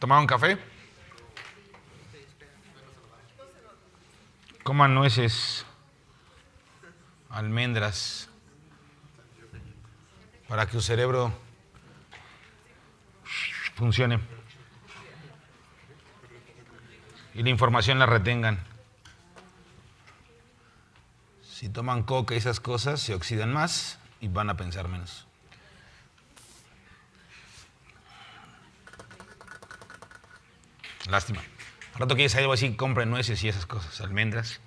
¿Tomaron café? Coman nueces, almendras, para que su cerebro funcione y la información la retengan. Si toman coca y esas cosas, se oxidan más y van a pensar menos. Lástima. Al rato que llegues ahí, voy a decir, compren nueces y esas cosas, almendras,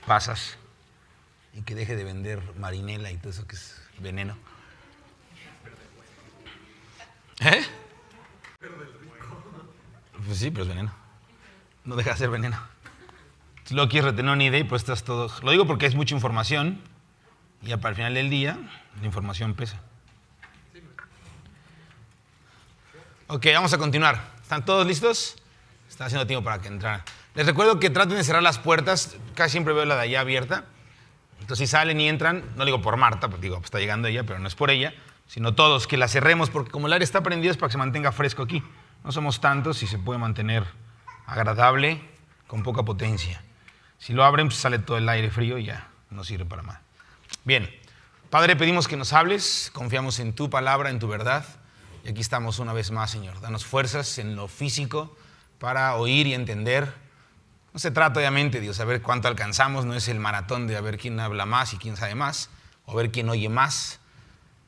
pasas, y que deje de vender marinela y todo eso que es veneno. ¿Eh? Pues sí, pero es veneno. No deja de ser veneno. Si luego quieres retener una idea y pues estás todo... Lo digo porque es mucha información y para el final del día la información pesa. Ok, vamos a continuar. ¿Están todos listos? Está haciendo tiempo para que entraran. Les recuerdo que traten de cerrar las puertas. Casi siempre veo la de allá abierta. Entonces, si salen y entran, no digo por Marta, porque digo, pues está llegando ella, pero no es por ella, sino todos, que la cerremos, porque como el aire está prendido es para que se mantenga fresco aquí. No somos tantos y se puede mantener agradable con poca potencia. Si lo abren, pues sale todo el aire frío y ya no sirve para nada. Bien, Padre, pedimos que nos hables, confiamos en tu palabra, en tu verdad, y aquí estamos una vez más, Señor. Danos fuerzas en lo físico para oír y entender. No se trata, obviamente, de saber cuánto alcanzamos, no es el maratón de a ver quién habla más y quién sabe más, o ver quién oye más,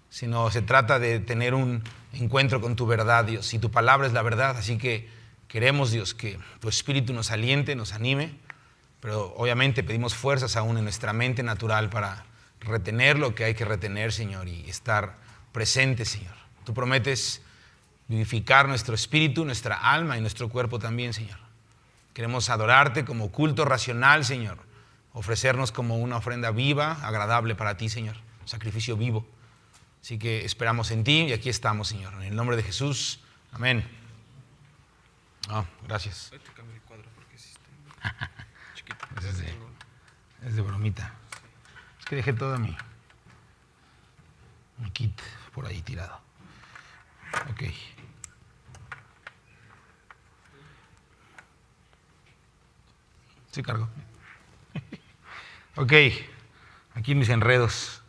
sino se trata de tener un encuentro con tu verdad, Dios, y tu palabra es la verdad, así que queremos, Dios, que tu Espíritu nos aliente, nos anime, pero obviamente pedimos fuerzas aún en nuestra mente natural para retener lo que hay que retener, Señor, y estar presente, Señor. Tú prometes vivificar nuestro espíritu, nuestra alma y nuestro cuerpo también, Señor. Queremos adorarte como culto racional, Señor. Ofrecernos como una ofrenda viva, agradable para ti, Señor. Sacrificio vivo. Así que esperamos en ti y aquí estamos, Señor. En el nombre de Jesús. Amén. Gracias. Ahí te cambio el cuadro porque sí está chiquito. Es de bromita. Es que dejé todo mi kit por ahí tirado. Ok. Sí, cargo. Ok, aquí mis enredos.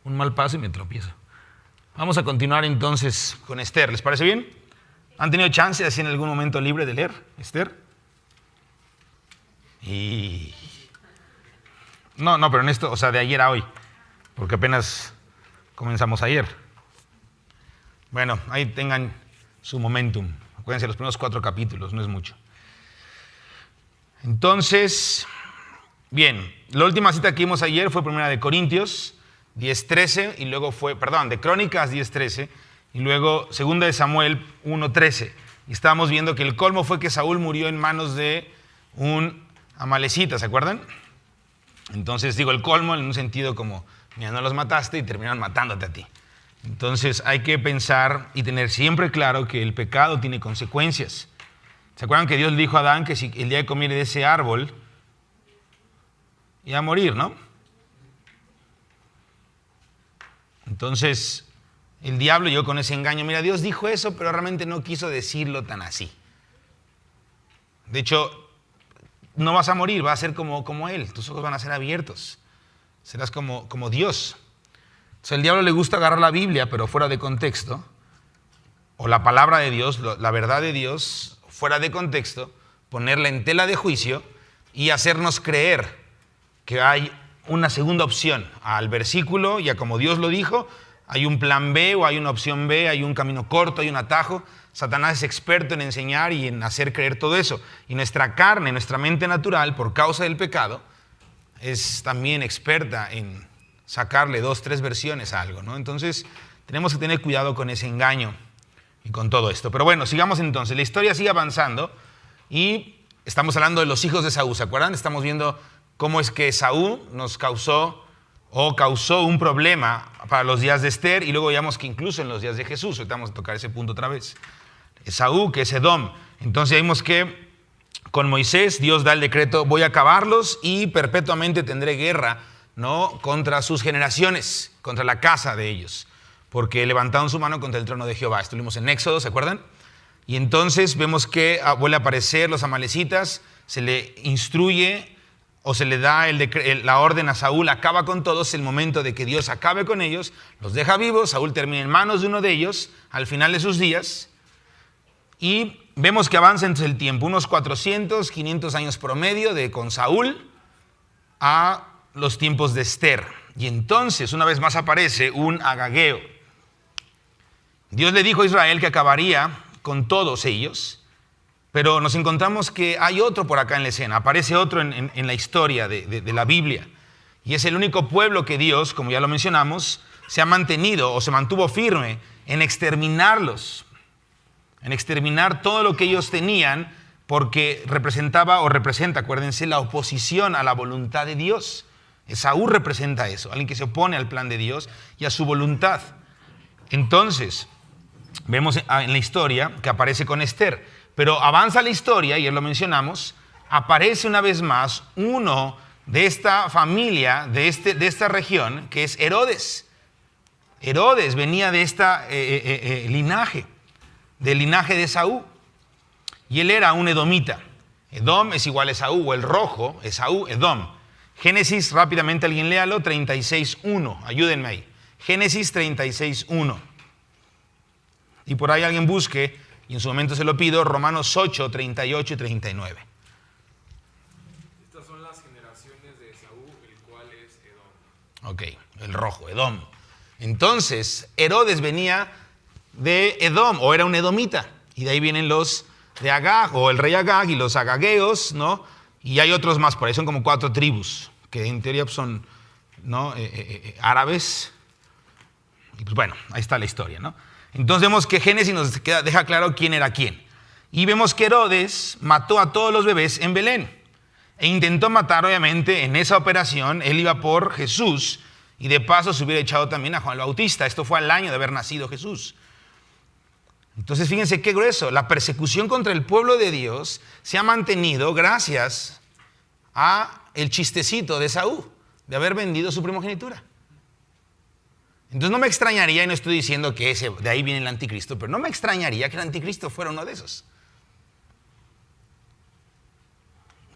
Un mal paso y me tropiezo. Vamos a continuar entonces con Esther. ¿Les parece bien? ¿Han tenido chance así en algún momento libre de leer Esther? Y... No, pero en esto, o sea, de ayer a hoy, porque apenas comenzamos ayer. Bueno, ahí tengan su momentum. Acuérdense, los primeros 4 capítulos, no es mucho. Entonces, bien, la última cita que vimos ayer fue primera de Corintios 10:13 y luego de Crónicas 10:13 y luego segunda de Samuel 1:13. Y estábamos viendo que el colmo fue que Saúl murió en manos de un amalecita, ¿se acuerdan? Entonces digo el colmo en un sentido como, mira, no los mataste y terminaron matándote a ti. Entonces hay que pensar y tener siempre claro que el pecado tiene consecuencias. ¿Se acuerdan que Dios le dijo a Adán que si el día que comiera de ese árbol iba a morir, no? Entonces el diablo llegó con ese engaño. Mira, Dios dijo eso, pero realmente no quiso decirlo tan así. De hecho, no vas a morir, vas a ser como Él. Tus ojos van a ser abiertos. Serás como Dios. Entonces al diablo le gusta agarrar la Biblia, pero fuera de contexto, o la palabra de Dios, la verdad de Dios, fuera de contexto, ponerla en tela de juicio y hacernos creer que hay una segunda opción al versículo y a como Dios lo dijo, hay un plan B o hay una opción B, hay un camino corto, hay un atajo. Satanás es experto en enseñar y en hacer creer todo eso. Y nuestra carne, nuestra mente natural, por causa del pecado, es también experta en sacarle 2, 3 versiones a algo, ¿no? Entonces, tenemos que tener cuidado con ese engaño y con todo esto. Pero bueno, sigamos entonces. La historia sigue avanzando y estamos hablando de los hijos de Saúl, ¿se acuerdan? Estamos viendo cómo es que Saúl nos causó un problema para los días de Esther y luego veíamos que incluso en los días de Jesús, ahorita vamos a tocar ese punto otra vez. Saúl, que es Edom. Entonces vimos que con Moisés Dios da el decreto, voy a acabarlos y perpetuamente tendré guerra, ¿no?, contra sus generaciones, contra la casa de ellos, porque levantaron su mano contra el trono de Jehová. Esto lo vimos en Éxodo, ¿se acuerdan? Y entonces vemos que vuelve a aparecer los amalecitas, se le instruye o se le da la orden a Saúl, acaba con todos, el momento de que Dios acabe con ellos, los deja vivos, Saúl termina en manos de uno de ellos al final de sus días, y vemos que avanza entonces el tiempo, unos 400, 500 años promedio con Saúl a los tiempos de Esther. Y entonces una vez más aparece un Agageo. Dios le dijo a Israel que acabaría con todos ellos, pero nos encontramos que hay otro por acá en la escena, aparece otro en la historia de la Biblia, y es el único pueblo que Dios, como ya lo mencionamos, se ha mantenido o se mantuvo firme en exterminarlos, en exterminar todo lo que ellos tenían, porque representaba o representa, acuérdense, la oposición a la voluntad de Dios. Esaú representa eso, alguien que se opone al plan de Dios y a su voluntad. Entonces, vemos en la historia que aparece con Esther. Pero avanza la historia, y ya lo mencionamos, aparece una vez más uno de esta familia, de esta región, que es Herodes. Herodes venía de linaje, del linaje de Esaú. Y él era un edomita. Edom es igual a Esaú, o el rojo, Esaú, Edom. Génesis, rápidamente alguien léalo, 36.1. Ayúdenme ahí. Génesis 36.1. Y por ahí alguien busque, y en su momento se lo pido, Romanos 8, 38 y 39. Estas son las generaciones de Esaú, el cual es Edom. Ok, el rojo, Edom. Entonces, Herodes venía de Edom, o era un edomita. Y de ahí vienen los de Agag, o el rey Agag, y los agageos, ¿no? Y hay otros más, por ahí son como 4 tribus, que en teoría son, ¿no? Árabes. Y pues bueno, ahí está la historia, ¿no? Entonces vemos que Génesis nos deja claro quién era quién. Y vemos que Herodes mató a todos los bebés en Belén. E intentó matar, obviamente, en esa operación, él iba por Jesús, y de paso se hubiera echado también a Juan el Bautista. Esto fue al año de haber nacido Jesús. Entonces fíjense qué grueso. La persecución contra el pueblo de Dios se ha mantenido gracias a el chistecito de Esaú, de haber vendido su primogenitura. Entonces no me extrañaría, y no estoy diciendo que de ahí viene el anticristo, pero no me extrañaría que el anticristo fuera uno de esos.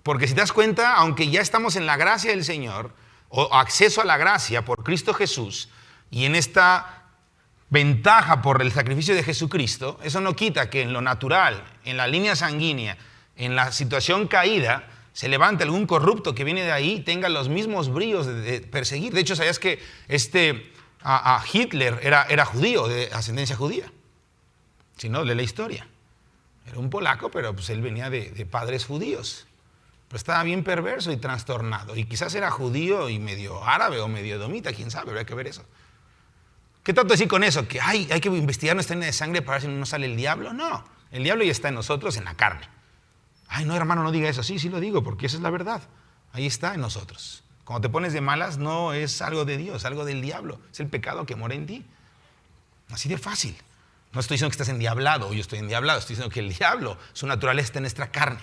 Porque si te das cuenta, aunque ya estamos en la gracia del Señor, o acceso a la gracia por Cristo Jesús, y en esta ventaja por el sacrificio de Jesucristo, eso no quita que en lo natural, en la línea sanguínea, en la situación caída, se levante algún corrupto que viene de ahí y tenga los mismos bríos de perseguir. De hecho, ¿sabías que a Hitler era judío, de ascendencia judía? Si no, lee la historia. Era un polaco, pero pues él venía de padres judíos. Pero estaba bien perverso y trastornado. Y quizás era judío y medio árabe o medio edomita, quién sabe, habría que ver eso. ¿Qué trato de decir con eso? Que hay que investigar nuestra línea de sangre para ver si no sale el diablo. No, el diablo ya está en nosotros, en la carne. Ay, no, hermano, no diga eso. Sí, sí lo digo, porque esa es la verdad. Ahí está en nosotros. Cuando te pones de malas, no es algo de Dios, algo del diablo. Es el pecado que mora en ti. Así de fácil. No estoy diciendo que estás endiablado o yo estoy endiablado. Estoy diciendo que el diablo, su naturaleza está en nuestra carne.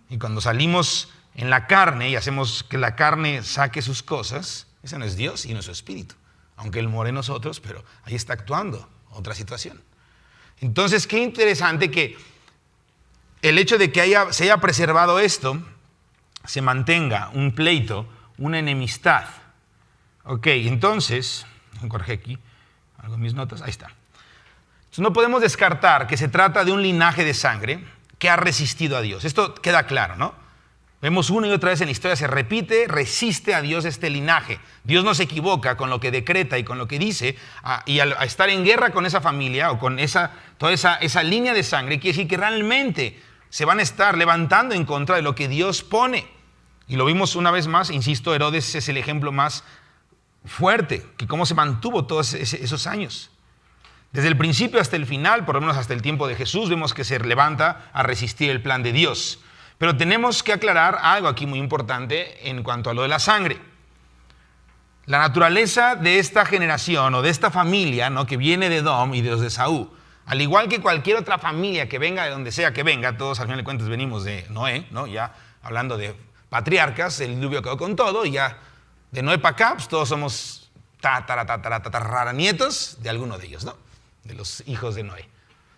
Y cuando salimos en la carne y hacemos que la carne saque sus cosas, ese no es Dios y no es su espíritu. Aunque Él more en nosotros, pero ahí está actuando otra situación. Entonces, qué interesante que el hecho de que se haya preservado esto, se mantenga un pleito, una enemistad. Ok, entonces, corregí aquí algo en mis notas, ahí está. Entonces, no podemos descartar que se trata de un linaje de sangre que ha resistido a Dios. Esto queda claro, ¿no? Vemos una y otra vez en la historia, se repite, resiste a Dios este linaje. Dios no se equivoca con lo que decreta y con lo que dice, y al estar en guerra con esa familia o con toda esa línea de sangre, quiere decir que realmente se van a estar levantando en contra de lo que Dios pone. Y lo vimos una vez más, insisto, Herodes es el ejemplo más fuerte, que cómo se mantuvo todos esos años. Desde el principio hasta el final, por lo menos hasta el tiempo de Jesús, vemos que se levanta a resistir el plan de Dios. Pero tenemos que aclarar algo aquí muy importante en cuanto a lo de la sangre. La naturaleza de esta generación o de esta familia, ¿no?, que viene de Edom y de los de Esaú, al igual que cualquier otra familia que venga de donde sea que venga, todos al final de cuentas venimos de Noé, ¿no? Ya hablando de patriarcas, el diluvio quedó con todo y ya de Noé para acá, pues todos somos nietos de alguno de ellos, ¿no? De los hijos de Noé.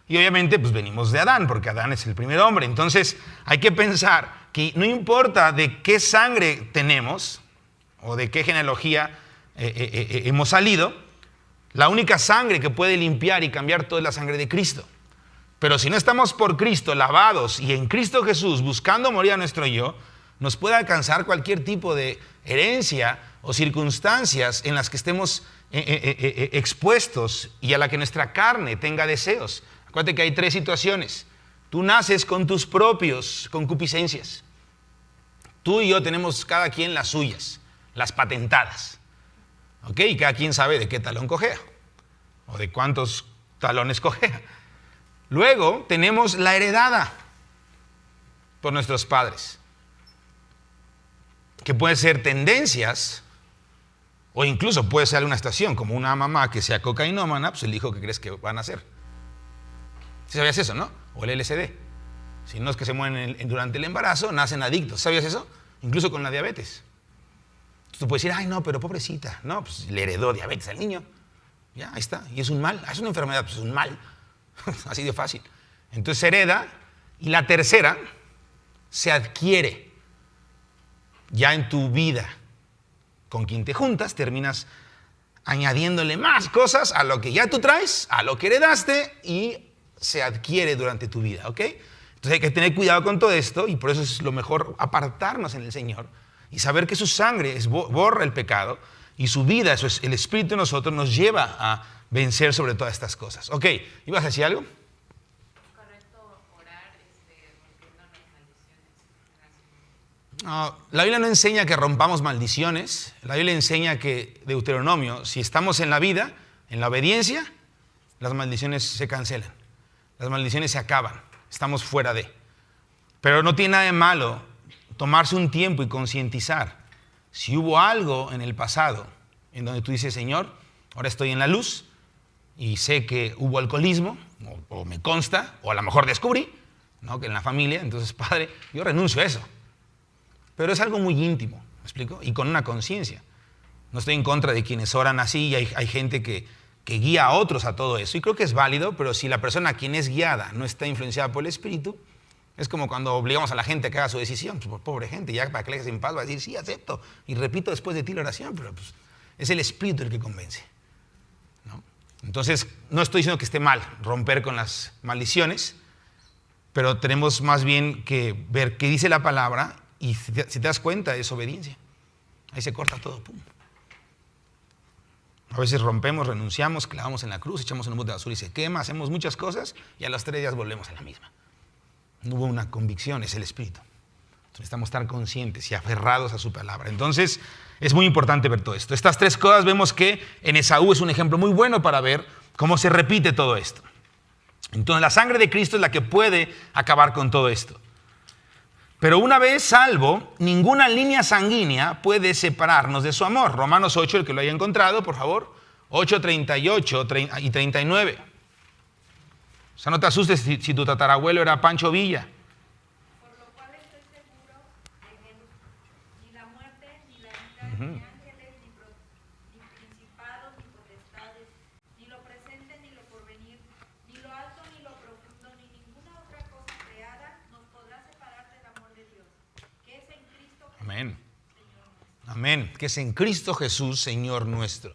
Y obviamente pues venimos de Adán, porque Adán es el primer hombre. Entonces hay que pensar que no importa de qué sangre tenemos o de qué genealogía hemos salido, la única sangre que puede limpiar y cambiar todo es la sangre de Cristo. Pero si no estamos por Cristo, lavados y en Cristo Jesús, buscando morir a nuestro yo, nos puede alcanzar cualquier tipo de herencia o circunstancias en las que estemos expuestos y a la que nuestra carne tenga deseos. Acuérdate que hay 3 situaciones. Tú naces con tus propios concupiscencias. Tú y yo tenemos cada quien las suyas, las patentadas. ¿Ok? Y cada quien sabe de qué talón cojea o de cuántos talones cojea. Luego tenemos la heredada por nuestros padres, que puede ser tendencias o incluso puede ser una estación, como una mamá que sea cocainómana, pues el hijo que crees que van a hacer. ¿Sí sabías eso, no? O el LSD. Si no es que se mueren durante el embarazo, nacen adictos. ¿Sabías eso? Incluso con la diabetes. Tú puedes decir, ay no, pero pobrecita. No, pues le heredó diabetes al niño. Ya, ahí está. Y es un mal. Es una enfermedad, pues es un mal. Así de fácil. Entonces se hereda. Y la tercera se adquiere ya en tu vida. Con quien te juntas, terminas añadiéndole más cosas a lo que ya tú traes, a lo que heredaste y se adquiere durante tu vida, ¿ok? Entonces hay que tener cuidado con todo esto y por eso es lo mejor apartarnos en el Señor y saber que su sangre borra el pecado y su vida, eso es el Espíritu de nosotros, nos lleva a vencer sobre todas estas cosas. Ok, ¿ibas a decir algo? No, la Biblia no enseña que rompamos maldiciones. La Biblia enseña que, Deuteronomio, si estamos en la vida, en la obediencia, las maldiciones se cancelan. Las maldiciones se acaban. Estamos fuera de. Pero no tiene nada de malo tomarse un tiempo y concientizar. Si hubo algo en el pasado en donde tú dices, Señor, ahora estoy en la luz y sé que hubo alcoholismo, o me consta, o a lo mejor descubrí, ¿no?, que en la familia, entonces, Padre, yo renuncio a eso. Pero es algo muy íntimo, ¿me explico? Y con una conciencia. No estoy en contra de quienes oran así y hay gente que guía a otros a todo eso. Y creo que es válido, pero si la persona a quien es guiada no está influenciada por el Espíritu, es como cuando obligamos a la gente a que haga su decisión. Pues, pobre gente, ya para que le dejes en paz va a decir, sí, acepto. Y repito después de ti la oración, pero pues, es el Espíritu el que convence, ¿no? Entonces, no estoy diciendo que esté mal romper con las maldiciones, pero tenemos más bien que ver qué dice la palabra. Y si te das cuenta, es obediencia. Ahí se corta todo, pum. A veces rompemos, renunciamos, clavamos en la cruz, echamos en un bote de basura y se quema, hacemos muchas cosas y a los 3 días volvemos a la misma. No hubo una convicción, es el Espíritu. Entonces necesitamos estar conscientes y aferrados a su palabra. Entonces es muy importante ver todo esto. Estas 3 cosas vemos que en Esaú es un ejemplo muy bueno para ver cómo se repite todo esto. Entonces la sangre de Cristo es la que puede acabar con todo esto. Pero una vez salvo, ninguna línea sanguínea puede separarnos de su amor. Romanos 8, el que lo haya encontrado, por favor. 8, 38 y 39. O sea, no te asustes si tu tatarabuelo era Pancho Villa. Por lo cual estoy seguro de que ni la muerte, ni la vida, ni ángeles, ni principados, ni potestades, ni lo presente, ni lo porvenir, ni lo alto, ni lo profundo, ni ninguna otra cosa creada nos podrá separar del amor de Dios, que es en Cristo Jesús. Amén. Amén. Que es en Cristo Jesús, Señor nuestro.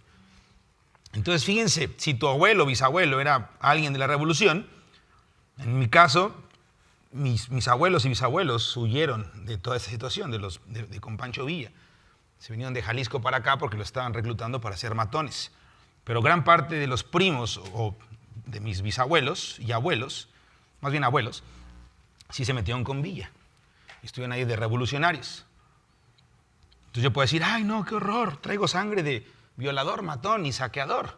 Entonces, fíjense, si tu abuelo o bisabuelo era alguien de la revolución, en mi caso, mis abuelos y bisabuelos huyeron de toda esa situación, con Pancho Villa. Se vinieron de Jalisco para acá porque lo estaban reclutando para ser matones. Pero gran parte de los primos o de mis bisabuelos y abuelos, más bien abuelos, sí se metieron con Villa. Estuvieron ahí de revolucionarios. Entonces yo puedo decir, ay no, qué horror, traigo sangre de violador, matón y saqueador.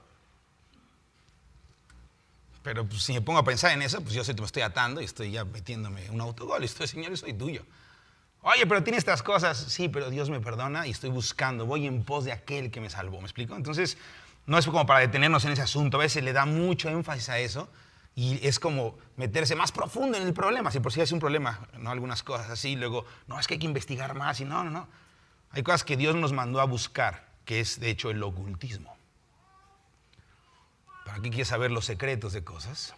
Pero pues, si me pongo a pensar en eso, pues yo sé que me estoy atando y estoy ya metiéndome un autogol. Y estoy, Señor, yo soy tuyo. Oye, pero tiene estas cosas. Sí, pero Dios me perdona y estoy buscando. Voy en pos de aquel que me salvó. ¿Me explico? Entonces, no es como para detenernos en ese asunto. A veces le da mucho énfasis a eso y es como meterse más profundo en el problema. Si por sí es un problema, ¿no? Algunas cosas así. Luego, no, es que hay que investigar más. Y no. Hay cosas que Dios nos mandó a buscar, que es, de hecho, el ocultismo. ¿Para qué quieres saber los secretos de cosas?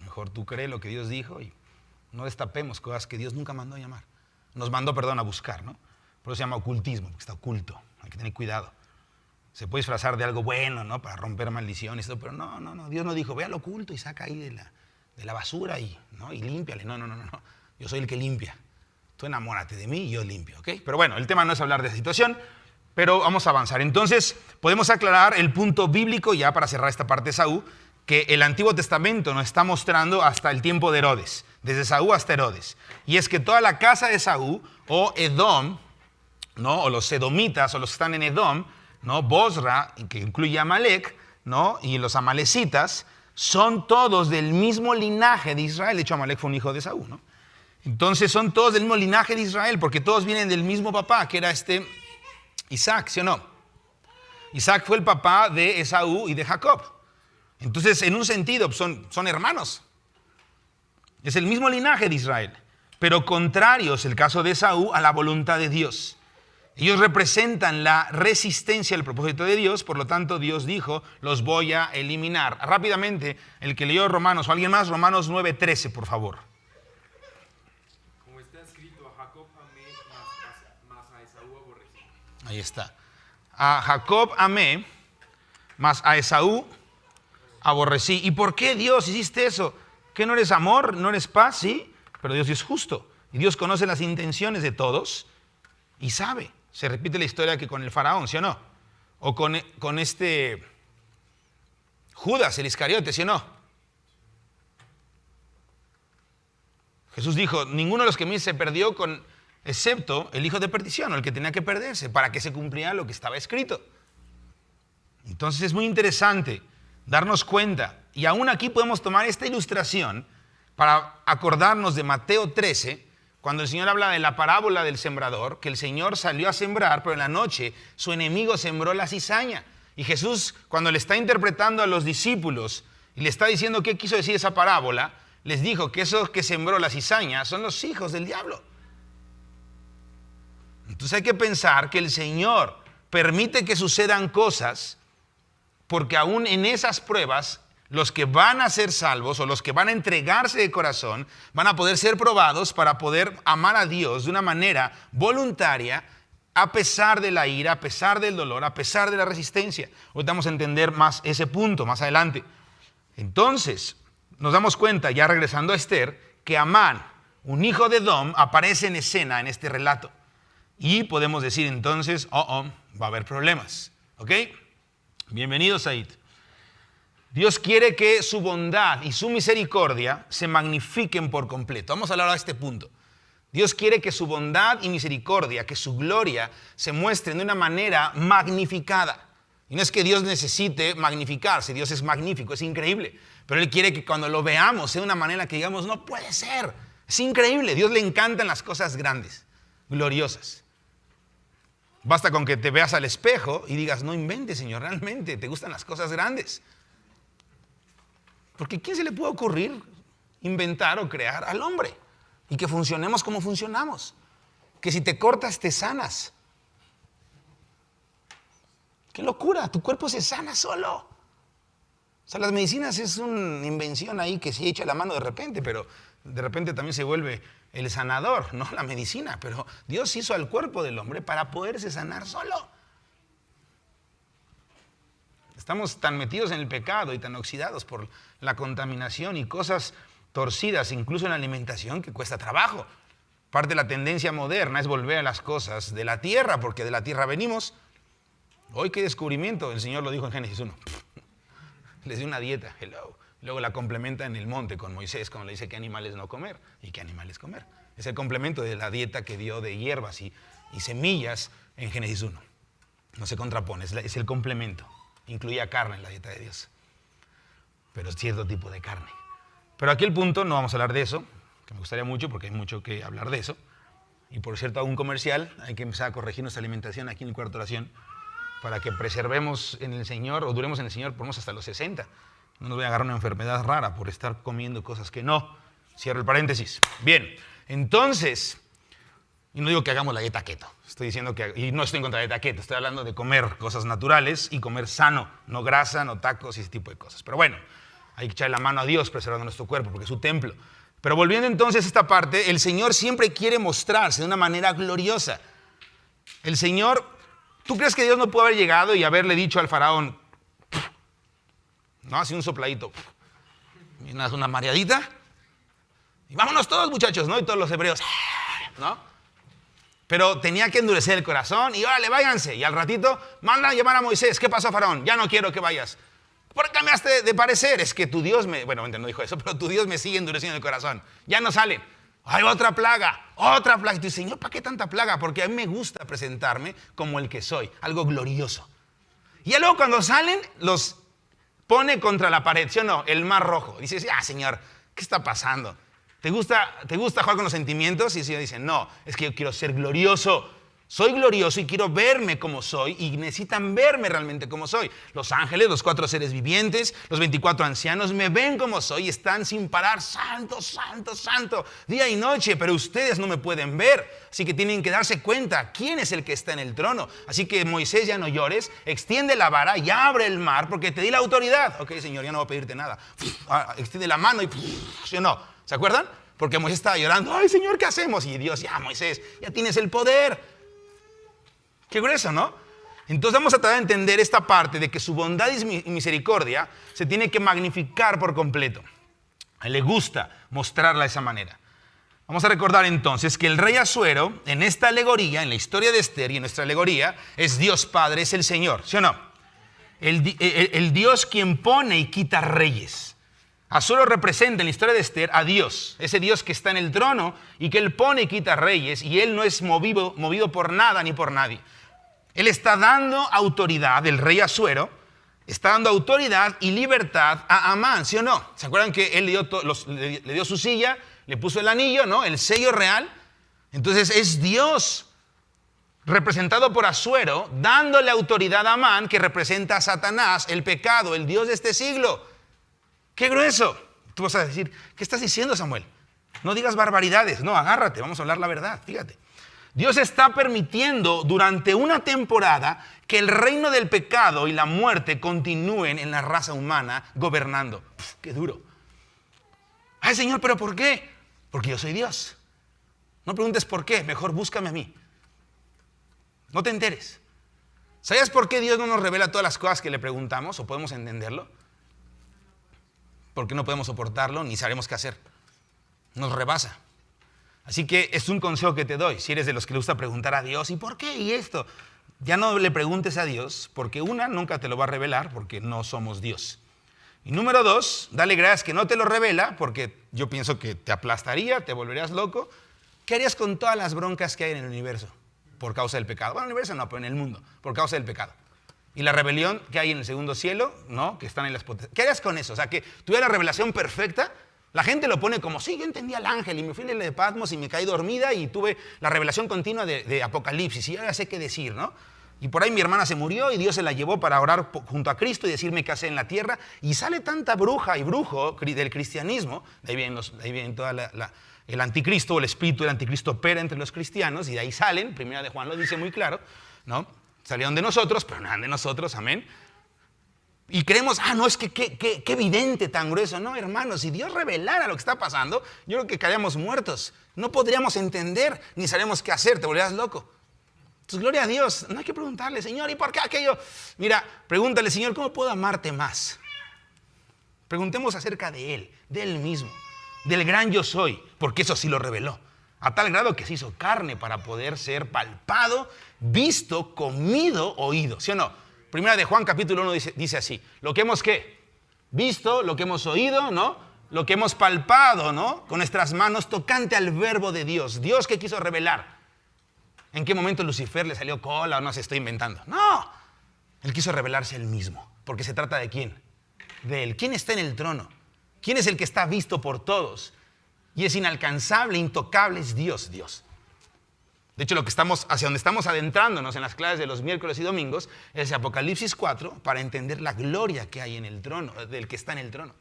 Mejor tú crees lo que Dios dijo y no destapemos cosas que Dios nunca mandó a llamar. Nos mandó, a buscar, ¿no? Por eso se llama ocultismo, porque está oculto. Hay que tener cuidado. Se puede disfrazar de algo bueno, ¿no? Para romper maldiciones, pero no. Dios no dijo, ve al oculto y saca ahí de la basura ¿no? Y límpiale. No. Yo soy el que limpia. Tú enamórate de mí y yo limpio, ¿ok? Pero bueno, el tema no es hablar de esa situación, pero vamos a avanzar. Entonces, podemos aclarar el punto bíblico ya para cerrar esta parte de Saúl, que el Antiguo Testamento nos está mostrando hasta el tiempo de Herodes, desde Saúl hasta Herodes. Y es que toda la casa de Saúl, o Edom, ¿no? O los edomitas, o los que están en Edom, ¿no? Bosra, que incluye Amalek, ¿no? Y los amalecitas, son todos del mismo linaje de Israel. De hecho, Amalek fue un hijo de Saúl, ¿no? Entonces son todos del mismo linaje de Israel, porque todos vienen del mismo papá, que era Isaac, ¿sí o no? Isaac fue el papá de Esaú y de Jacob. Entonces, en un sentido, son hermanos. Es el mismo linaje de Israel, pero contrarios, el caso de Esaú, a la voluntad de Dios. Ellos representan la resistencia al propósito de Dios, por lo tanto Dios dijo, los voy a eliminar. Rápidamente, el que leyó Romanos o alguien más, Romanos 9:13, por favor. Como está escrito, a Jacob amé, mas a Esaú aborrecí. Ahí está. A Jacob amé, mas a Esaú aborrecí. ¿Y por qué, Dios, hiciste eso? ¿Que no eres amor? ¿No eres paz? Sí, pero Dios es justo. Y Dios conoce las intenciones de todos y sabe. Se repite la historia que con el faraón, ¿sí o no? O con Judas, el Iscariote, ¿sí o no? Jesús dijo, ninguno de los que me se perdió excepto el hijo de perdición, o el que tenía que perderse, para que se cumpliera lo que estaba escrito. Entonces es muy interesante darnos cuenta, y aún aquí podemos tomar esta ilustración para acordarnos de Mateo 13, cuando el Señor habla de la parábola del sembrador, que el Señor salió a sembrar, pero en la noche su enemigo sembró la cizaña. Y Jesús, cuando le está interpretando a los discípulos y le está diciendo qué quiso decir esa parábola, les dijo que esos que sembró la cizaña son los hijos del diablo. Entonces hay que pensar que el Señor permite que sucedan cosas porque aún en esas pruebas los que van a ser salvos o los que van a entregarse de corazón van a poder ser probados para poder amar a Dios de una manera voluntaria a pesar de la ira, a pesar del dolor, a pesar de la resistencia. Hoy vamos a entender más ese punto más adelante. Entonces, nos damos cuenta, ya regresando a Esther, que Amán, un hijo de Edom, aparece en escena en este relato. Y podemos decir entonces, va a haber problemas. ¿Ok? Bienvenido, Said. Dios quiere que su bondad y su misericordia se magnifiquen por completo. Vamos a hablar de este punto. Dios quiere que su bondad y misericordia, que su gloria se muestren de una manera magnificada. Y no es que Dios necesite magnificarse, Dios es magnífico, es increíble. Pero Él quiere que cuando lo veamos sea de una manera que digamos, no puede ser. Es increíble, Dios le encantan las cosas grandes, gloriosas. Basta con que te veas al espejo y digas, no inventes, Señor, realmente te gustan las cosas grandes. Porque ¿quién se le puede ocurrir inventar o crear al hombre? Y que funcionemos como funcionamos. Que si te cortas, te sanas. ¡Qué locura! Tu cuerpo se sana solo. O sea, las medicinas es una invención ahí que se echa la mano de repente, pero de repente también se vuelve el sanador, no la medicina. Pero Dios hizo al cuerpo del hombre para poderse sanar solo. Estamos tan metidos en el pecado y tan oxidados por la contaminación y cosas torcidas, incluso en la alimentación, que cuesta trabajo. Parte de la tendencia moderna es volver a las cosas de la tierra, porque de la tierra venimos. Hoy, ¿qué descubrimiento? El Señor lo dijo en Génesis 1. Les dio una dieta, hello. Luego la complementa en el monte con Moisés, cuando le dice qué animales no comer y qué animales comer. Es el complemento de la dieta que dio de hierbas y semillas en Génesis 1. No se contrapone, es el complemento. Incluía carne en la dieta de Dios, pero cierto tipo de carne. Pero aquí el punto, no vamos a hablar de eso, que me gustaría mucho porque hay mucho que hablar de eso. Y por cierto, hago un comercial, hay que empezar a corregir nuestra alimentación aquí en el cuarto de oración para que preservemos en el Señor o duremos en el Señor por unos hasta los 60. No nos voy a agarrar una enfermedad rara por estar comiendo cosas que no. Cierro el paréntesis. Bien, entonces, y no digo que hagamos la dieta keto. Estoy diciendo que, y no estoy en contra de la dieta keto, estoy hablando de comer cosas naturales y comer sano, no grasa, no tacos y ese tipo de cosas. Pero bueno, Hay que echarle la mano a Dios preservando nuestro cuerpo porque es su templo. Pero volviendo entonces a esta parte, el Señor siempre quiere mostrarse de una manera gloriosa. El Señor, ¿tú crees que Dios no pudo haber llegado y haberle dicho al faraón, no, así un sopladito, una mareadita, y vámonos todos muchachos, ¿no? Y todos los hebreos, ¿no? Pero tenía que endurecer el corazón y órale, váyanse. Y al ratito, manda a llamar a Moisés. ¿Qué pasó, faraón? Ya no quiero que vayas. ¿Por qué cambiaste de parecer? Es que tu Dios me... Bueno, no dijo eso, pero tu Dios me sigue endureciendo el corazón. Ya no salen. Hay otra plaga, otra plaga. Y tú dices, Señor, ¿para qué tanta plaga? Porque a mí me gusta presentarme como el que soy, algo glorioso. Y ya luego cuando salen, los pone contra la pared, ¿sí o no? El mar rojo. Dices, Señor, ¿qué está pasando? ¿Te gusta jugar con los sentimientos? Y el Señor dice, no, es que yo quiero ser glorioso. Soy glorioso y quiero verme como soy y necesitan verme realmente como soy. Los ángeles, los 4 seres vivientes, los 24 ancianos me ven como soy y están sin parar, santo, santo, santo, día y noche, pero ustedes no me pueden ver. Así que tienen que darse cuenta quién es el que está en el trono. Así que Moisés, ya no llores, extiende la vara y abre el mar porque te di la autoridad. Ok, Señor, ya no voy a pedirte nada. Extiende la mano y ¿sí o no? ¿Se acuerdan? Porque Moisés estaba llorando, ay Señor, ¿qué hacemos? Y Dios, ya Moisés, ya tienes el poder. Qué grueso, ¿no? Entonces vamos a tratar de entender esta parte de que su bondad y misericordia se tiene que magnificar por completo. A él le gusta mostrarla de esa manera. Vamos a recordar entonces que el rey Asuero, en esta alegoría, en la historia de Esther y en nuestra alegoría, es Dios Padre, es el Señor, ¿sí o no? El Dios quien pone y quita reyes. Asuero representa en la historia de Esther a Dios, ese Dios que está en el trono y que él pone y quita reyes y él no es movido por nada ni por nadie. Él está dando autoridad, el rey Asuero, está dando autoridad y libertad a Amán, ¿sí o no? ¿Se acuerdan que él le dio su silla, le puso el anillo, ¿no? El sello real. Entonces es Dios representado por Asuero, dándole autoridad a Amán, que representa a Satanás, el pecado, el Dios de este siglo. ¡Qué grueso! Tú vas a decir, ¿qué estás diciendo, Samuel? No digas barbaridades, no, agárrate, vamos a hablar la verdad, fíjate. Dios está permitiendo durante una temporada que el reino del pecado y la muerte continúen en la raza humana gobernando. ¡Qué duro! Ay, Señor, ¿pero por qué? Porque yo soy Dios. No preguntes por qué, mejor búscame a mí. No te enteres. ¿Sabías por qué Dios no nos revela todas las cosas que le preguntamos o podemos entenderlo? Porque no podemos soportarlo ni sabemos qué hacer. Nos rebasa. Así que es un consejo que te doy. Si eres de los que le gusta preguntar a Dios, ¿y por qué? ¿Y esto? Ya no le preguntes a Dios, porque nunca te lo va a revelar, porque no somos Dios. Y número 2, dale gracias que no te lo revela, porque yo pienso que te aplastaría, te volverías loco. ¿Qué harías con todas las broncas que hay en el universo por causa del pecado? Bueno, en el universo no, pero en el mundo, por causa del pecado. Y la rebelión que hay en el segundo cielo, ¿no? Que están en las potencias. ¿Qué harías con eso? O sea, que tuviera la revelación perfecta. La gente lo pone como, sí, yo entendí al ángel y me fui a la de Patmos y me caí dormida y tuve la revelación continua de Apocalipsis y ahora sé qué decir, ¿no? Y por ahí mi hermana se murió y Dios se la llevó para orar junto a Cristo y decirme qué hacer en la tierra. Y sale tanta bruja y brujo del cristianismo, de ahí viene toda el anticristo, o el espíritu del anticristo opera entre los cristianos y de ahí salen, primera de Juan lo dice muy claro, ¿no? Salieron de nosotros, pero no eran de nosotros, amén. Y creemos, no, es que qué evidente tan grueso. No, hermanos, si Dios revelara lo que está pasando, yo creo que caeríamos muertos. No podríamos entender, ni sabríamos qué hacer, te volverías loco. Entonces, gloria a Dios, no hay que preguntarle, Señor, ¿y por qué aquello? Mira, pregúntale, Señor, ¿cómo puedo amarte más? Preguntemos acerca de Él mismo, del gran yo soy, porque eso sí lo reveló. A tal grado que se hizo carne para poder ser palpado, visto, comido, oído, ¿sí o no? Primera de Juan capítulo 1 dice así, lo que hemos ¿qué? Visto, lo que hemos oído, ¿no? Lo que hemos palpado, ¿no? Con nuestras manos tocante al verbo de Dios. Dios que quiso revelar. ¿En qué momento Lucifer le salió cola o no se está inventando? No, Él quiso revelarse Él mismo, porque se trata de ¿quién? De Él. ¿Quién está en el trono? ¿Quién es el que está visto por todos? Y es inalcanzable, intocable, es Dios, Dios. De hecho, hacia donde estamos adentrándonos en las clases de los miércoles y domingos es Apocalipsis 4 para entender la gloria que hay en el trono, del que está en el trono.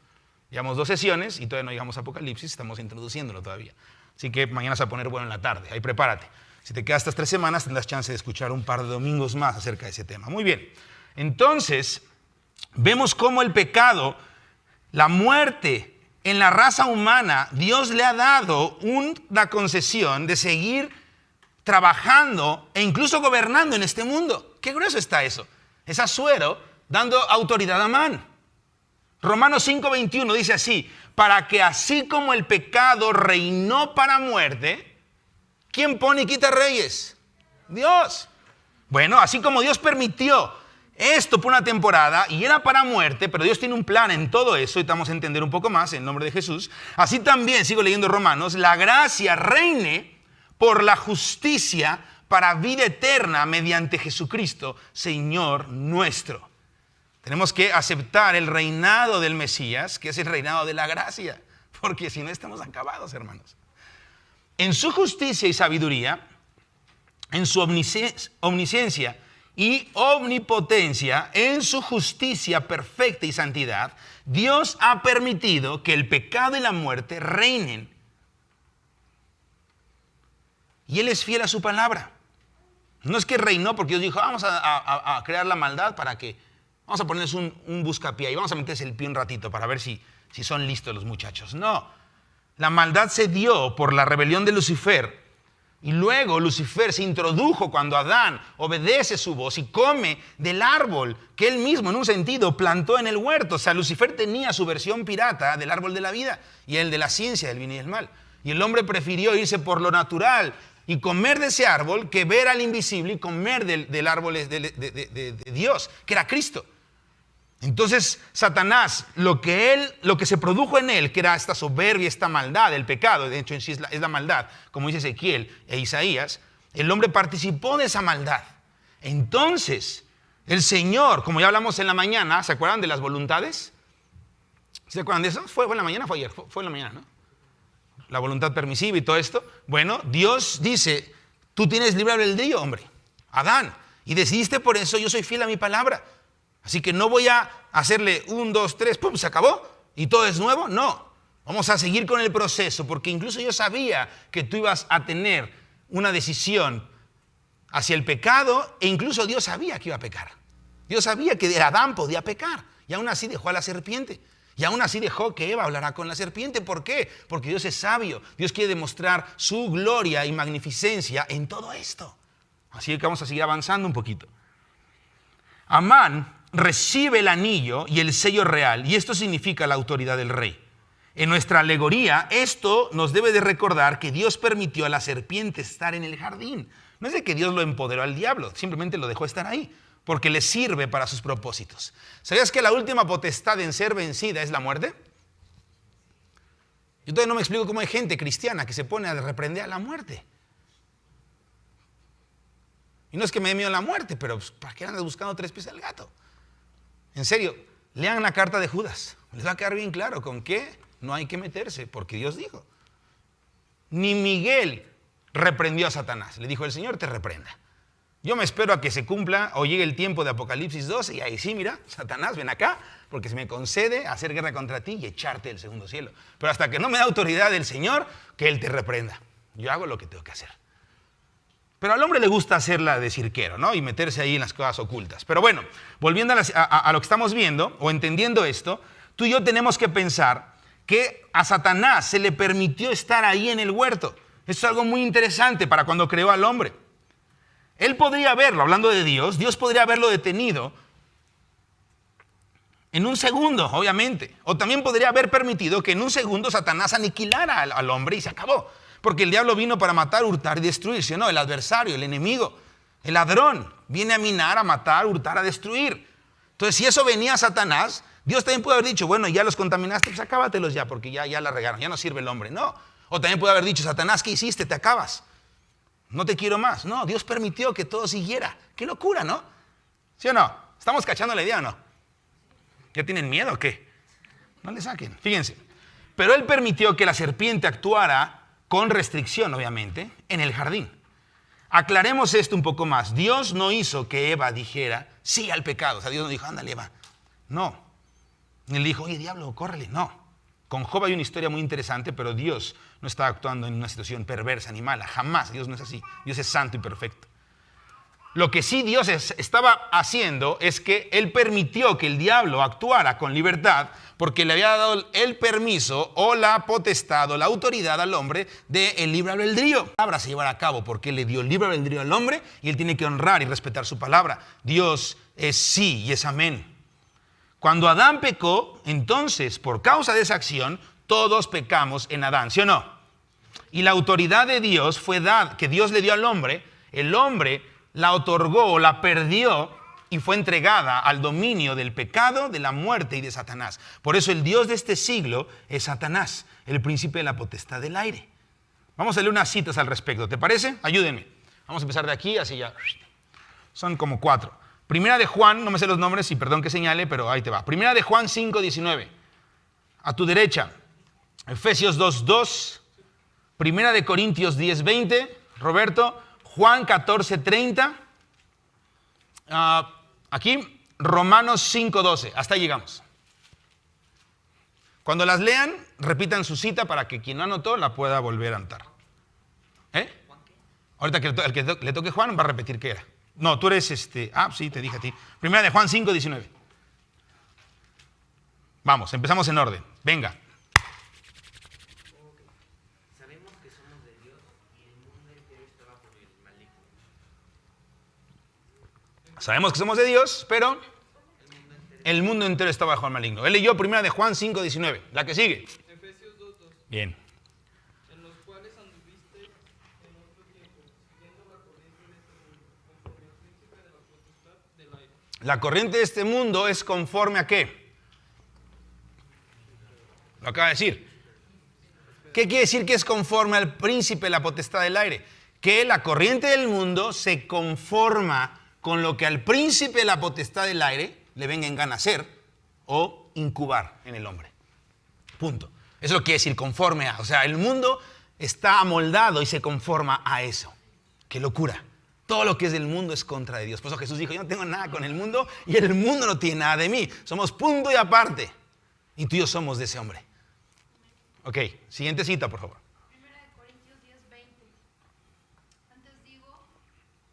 Llevamos 2 sesiones y todavía no llegamos a Apocalipsis, estamos introduciéndolo todavía. Así que mañana se va a poner bueno en la tarde, ahí prepárate. Si te quedas estas 3 semanas tendrás chance de escuchar un par de domingos más acerca de ese tema. Muy bien, entonces vemos cómo el pecado La muerte en la raza humana, Dios le ha dado una concesión de seguir trabajando e incluso gobernando en este mundo. Qué grueso está eso. Es Asuero dando autoridad a Amán. Romanos 5:21 dice así: para que así como el pecado reinó para muerte, ¿quién pone y quita reyes? Dios. Bueno, así como Dios permitió esto por una temporada y era para muerte, pero Dios tiene un plan en todo eso y vamos a entender un poco más en nombre de Jesús. Así también, sigo leyendo Romanos, la gracia reine por la justicia para vida eterna mediante Jesucristo, Señor nuestro. Tenemos que aceptar el reinado del Mesías, que es el reinado de la gracia, porque si no estamos acabados, hermanos. En su justicia y sabiduría, en su omnisciencia y omnipotencia, en su justicia perfecta y santidad, Dios ha permitido que el pecado y la muerte reinen. Y Él es fiel a su palabra. No es que reinó porque Dios dijo, vamos a crear la maldad para que, vamos a ponerles un buscapié y vamos a meterse el pie un ratito para ver si son listos los muchachos. No, la maldad se dio por la rebelión de Lucifer. Y luego Lucifer se introdujo cuando Adán obedece su voz y come del árbol que él mismo, en un sentido, plantó en el huerto. O sea, Lucifer tenía su versión pirata del árbol de la vida y el de la ciencia del bien y del mal. Y el hombre prefirió irse por lo natural y comer de ese árbol que ver al invisible y comer del árbol de Dios, que era Cristo. Entonces, Satanás, lo que se produjo en él, que era esta soberbia, esta maldad, el pecado, de hecho en sí es la maldad, como dice Ezequiel e Isaías, el hombre participó de esa maldad. Entonces, el Señor, como ya hablamos en la mañana, ¿se acuerdan de las voluntades? ¿Se acuerdan de eso? ¿Fue en la mañana o fue ayer? Fue en la mañana, ¿no? La voluntad permisiva y todo esto. Bueno, Dios dice, tú tienes libre albedrío, hombre, Adán, y decidiste por eso, yo soy fiel a mi palabra. Así que no voy a hacerle 1, 2, 3, ¡pum!, se acabó y todo es nuevo. No, vamos a seguir con el proceso porque incluso yo sabía que tú ibas a tener una decisión hacia el pecado e incluso Dios sabía que iba a pecar. Dios sabía que Adán podía pecar y aún así dejó a la serpiente. Y aún así dejó que Eva hablara con la serpiente. ¿Por qué? Porque Dios es sabio. Dios quiere demostrar su gloria y magnificencia en todo esto. Así que vamos a seguir avanzando un poquito. Amán recibe el anillo y el sello real, y esto significa la autoridad del rey. En nuestra alegoría, esto nos debe de recordar que Dios permitió a la serpiente estar en el jardín. No es de que Dios lo empoderó al diablo, simplemente lo dejó estar ahí, porque le sirve para sus propósitos. ¿Sabías que la última potestad en ser vencida es la muerte? Yo todavía no me explico cómo hay gente cristiana que se pone a reprender a la muerte. Y no es que me dé miedo a la muerte, pero pues, ¿para qué andas buscando 3 pies al gato? En serio, lean la carta de Judas. Les va a quedar bien claro con qué no hay que meterse, porque Dios dijo. Ni Miguel reprendió a Satanás. Le dijo, el Señor te reprenda. Yo me espero a que se cumpla o llegue el tiempo de Apocalipsis 12 y ahí sí, mira, Satanás, ven acá, porque se me concede hacer guerra contra ti y echarte del segundo cielo. Pero hasta que no me da autoridad el Señor, que Él te reprenda. Yo hago lo que tengo que hacer. Pero al hombre le gusta hacerla de cirquero, ¿no? Y meterse ahí en las cosas ocultas. Pero bueno, volviendo a lo que estamos viendo, o entendiendo esto, tú y yo tenemos que pensar que a Satanás se le permitió estar ahí en el huerto. Esto es algo muy interesante para cuando creó al hombre. Él podría haberlo, hablando de Dios podría haberlo detenido en un segundo, obviamente. O también podría haber permitido que en un segundo Satanás aniquilara al hombre y se acabó. Porque el diablo vino para matar, hurtar y destruir, ¿sí o no? El adversario, el enemigo, el ladrón, viene a minar, a matar, hurtar, a destruir. Entonces, si eso venía a Satanás, Dios también puede haber dicho, bueno, ya los contaminaste, pues acábatelos ya, porque ya la regaron, ya no sirve el hombre. No. O también puede haber dicho, Satanás, ¿qué hiciste? Te acabas. No te quiero más. No, Dios permitió que todo siguiera. Qué locura, ¿no? ¿Sí o no? ¿Estamos cachando la idea o no? ¿Ya tienen miedo o qué? No le saquen. Fíjense. Pero Él permitió que la serpiente actuara con restricción, obviamente, en el jardín. Aclaremos esto un poco más. Dios no hizo que Eva dijera sí al pecado. O sea, Dios no dijo, ándale, Eva. No. Él dijo, oye, diablo, córrele. No. Con Job hay una historia muy interesante, pero Dios no está actuando en una situación perversa ni mala. Jamás. Dios no es así. Dios es santo y perfecto. Lo que sí Dios estaba haciendo es que Él permitió que el diablo actuara con libertad porque le había dado el permiso o la potestad o la autoridad al hombre de el libre albedrío. La palabra se llevará a cabo porque Él le dio el libre albedrío al hombre y Él tiene que honrar y respetar su palabra. Dios es sí y es amén. Cuando Adán pecó, entonces por causa de esa acción, todos pecamos en Adán, ¿sí o no? Y la autoridad de Dios fue dada, que Dios le dio al hombre, el hombre la otorgó, la perdió y fue entregada al dominio del pecado, de la muerte y de Satanás. Por eso el Dios de este siglo es Satanás, el príncipe de la potestad del aire. Vamos a leer unas citas al respecto, ¿te parece? Ayúdenme. Vamos a empezar de aquí, así ya. Son como 4. Primera de Juan, no me sé los nombres y perdón que señale, pero ahí te va. Primera de Juan 5:19. A tu derecha. Efesios 2:2. Primera de Corintios 10:20. Roberto. Juan 14:30. Aquí, Romanos 5:12. Hasta ahí llegamos. Cuando las lean, repitan su cita para que quien no anotó la pueda volver a anotar. Ahorita que el que le toque Juan va a repetir qué era. No, tú eres sí, te dije a ti. Primera de Juan 5:19. Vamos, empezamos en orden. Venga. Sabemos que somos de Dios y el mundo entero está bajo el maligno. Sabemos que somos de Dios, pero el mundo entero está bajo el maligno. Él leyó primera de Juan 5:19. La que sigue. Efesios 2:2. Bien. En los cuales anduviste en otro tiempo, siguiendo la corriente de este mundo, conforme al príncipe de la potestad del aire. La corriente de este mundo es conforme a qué. Lo acaba de decir. ¿Qué quiere decir que es conforme al príncipe de la potestad del aire? Que la corriente del mundo se conforma con lo que al príncipe de la potestad del aire le venga en gana hacer o incubar en el hombre. Punto. Eso lo quiere decir conforme a. O sea, el mundo está amoldado y se conforma a eso. ¡Qué locura! Todo lo que es del mundo es contra de Dios. Por eso Jesús dijo, yo no tengo nada con el mundo y el mundo no tiene nada de mí. Somos punto y aparte. Y tú y yo somos de ese hombre. Ok, siguiente cita, por favor. Primera de Corintios 10:20. Antes digo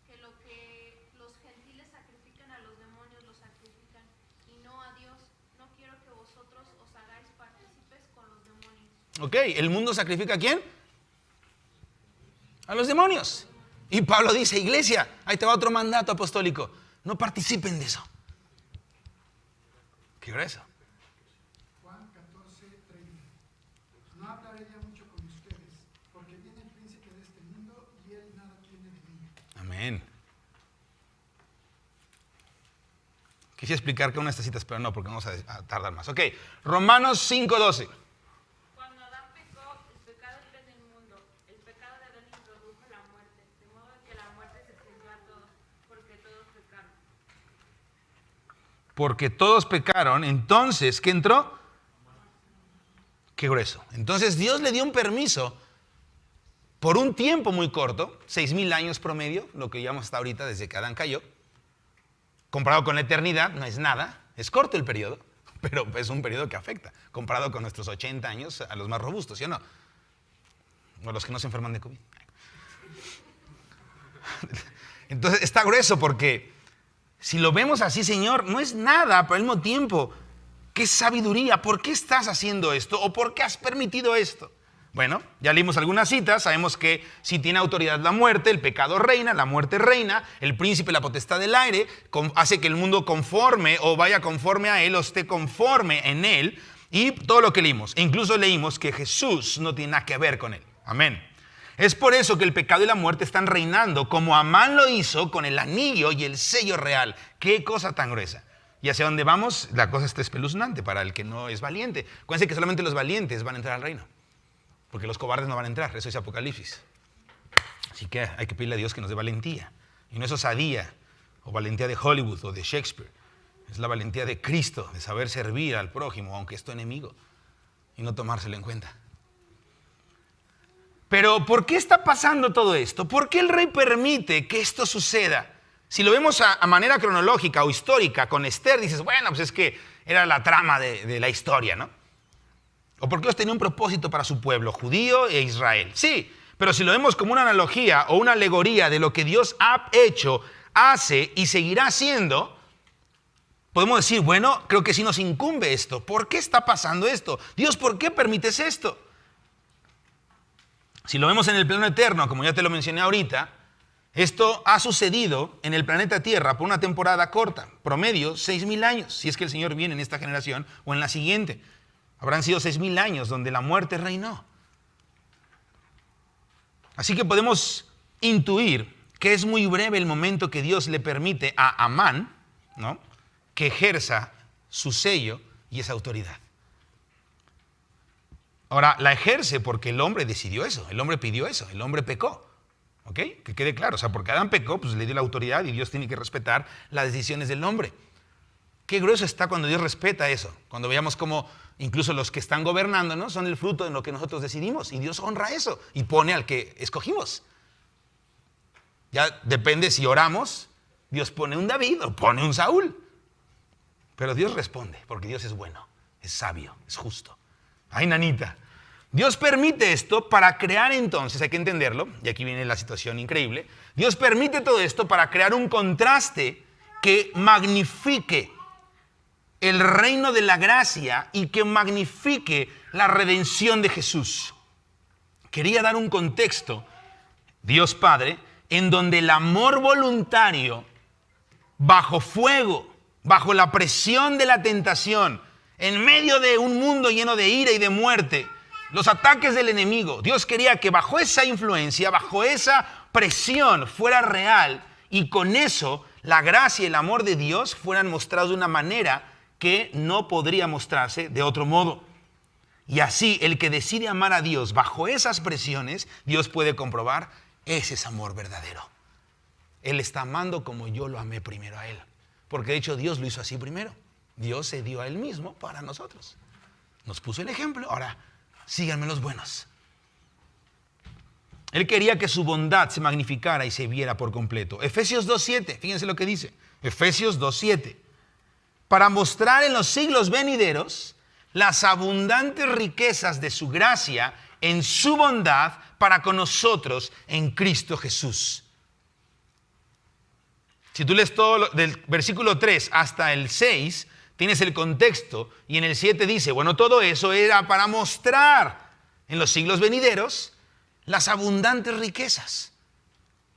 que lo que los gentiles sacrifican a los demonios lo sacrifican y no a Dios. No quiero que vosotros os hagáis partícipes con los demonios. Ok, ¿el mundo sacrifica a quién? A los demonios. Y Pablo dice, iglesia, ahí te va otro mandato apostólico. No participen de eso. ¿Qué grueso? Juan 14:30. No hablaré ya mucho con ustedes, porque viene el príncipe de este mundo y él nada tiene de mí. Amén. Quise explicar que una de estas citas, pero no, porque vamos a tardar más. Ok, Romanos 5:12. Cuando Adán pecó, el pecado entró en el mundo. El pecado de Adán introdujo la muerte, de modo que la muerte se extendió a todos, porque todos pecaron. Porque todos pecaron, entonces, ¿qué entró? Qué grueso. Entonces Dios le dio un permiso por un tiempo muy corto, 6,000 años promedio, lo que llevamos hasta ahorita desde que Adán cayó. Comparado con la eternidad, no es nada. Es corto el periodo, pero es un periodo que afecta. Comparado con nuestros 80 años, a los más robustos, ¿sí o no? O a los que no se enferman de COVID. Entonces está grueso porque si lo vemos así, Señor, no es nada, pero al mismo tiempo, ¿qué sabiduría? ¿Por qué estás haciendo esto? ¿O por qué has permitido esto? Bueno, ya leímos algunas citas, sabemos que si tiene autoridad la muerte, el pecado reina, la muerte reina, el príncipe, la potestad del aire, hace que el mundo conforme o vaya conforme a él o esté conforme en él, y todo lo que leímos. E incluso leímos que Jesús no tiene nada que ver con él. Amén. Es por eso que el pecado y la muerte están reinando, como Amán lo hizo con el anillo y el sello real. ¡Qué cosa tan gruesa! Y hacia dónde vamos, la cosa está espeluznante para el que no es valiente. Acuérdense que solamente los valientes van a entrar al reino. Porque los cobardes no van a entrar, eso es Apocalipsis. Así que hay que pedirle a Dios que nos dé valentía. Y no es osadía o valentía de Hollywood o de Shakespeare. Es la valentía de Cristo, de saber servir al prójimo, aunque es tu enemigo, y no tomárselo en cuenta. Pero ¿por qué está pasando todo esto? ¿Por qué el rey permite que esto suceda? Si lo vemos a manera cronológica o histórica, con Esther, dices, bueno, pues es que era la trama de la historia, ¿no? ¿O porque Dios tenía un propósito para su pueblo, judío e Israel? Sí, pero si lo vemos como una analogía o una alegoría de lo que Dios ha hecho hace y seguirá haciendo, podemos decir, bueno, creo que sí nos incumbe esto. ¿Por qué está pasando esto? Dios, ¿por qué permites esto? Si lo vemos en el plano eterno, como ya te lo mencioné ahorita, esto ha sucedido en el planeta Tierra por una temporada corta, promedio 6,000 años, si es que el Señor viene en esta generación o en la siguiente. Habrán sido 6,000 años donde la muerte reinó. Así que podemos intuir que es muy breve el momento que Dios le permite a Amán, ¿no?, que ejerza su sello y esa autoridad. Ahora, la ejerce porque el hombre decidió eso, el hombre pidió eso, el hombre pecó. ¿Ok? Que quede claro, o sea, porque Adán pecó, pues le dio la autoridad y Dios tiene que respetar las decisiones del hombre. Qué grueso está cuando Dios respeta eso, cuando veamos cómo incluso los que están gobernando, ¿no?, son el fruto de lo que nosotros decidimos y Dios honra eso y pone al que escogimos. Ya depende si oramos, Dios pone un David o pone un Saúl. Pero Dios responde, porque Dios es bueno, es sabio, es justo. Ay, nanita. Dios permite esto para crear entonces, hay que entenderlo, y aquí viene la situación increíble, Dios permite todo esto para crear un contraste que magnifique el reino de la gracia y que magnifique la redención de Jesús. Quería dar un contexto, Dios Padre, en donde el amor voluntario, bajo fuego, bajo la presión de la tentación, en medio de un mundo lleno de ira y de muerte, los ataques del enemigo, Dios quería que bajo esa influencia, bajo esa presión fuera real y con eso la gracia y el amor de Dios fueran mostrados de una manera que no podría mostrarse de otro modo. Y así el que decide amar a Dios bajo esas presiones, Dios puede comprobar, ese es amor verdadero. Él está amando como yo lo amé primero a Él. Porque de hecho Dios lo hizo así primero. Dios se dio a Él mismo para nosotros. Nos puso el ejemplo. Ahora, síganme los buenos. Él quería que su bondad se magnificara y se viera por completo. Efesios 2:7, fíjense lo que dice. Efesios 2:7. Para mostrar en los siglos venideros las abundantes riquezas de su gracia en su bondad para con nosotros en Cristo Jesús. Si tú lees todo del versículo 3 hasta el 6, tienes el contexto y en el 7 dice, bueno, todo eso era para mostrar en los siglos venideros las abundantes riquezas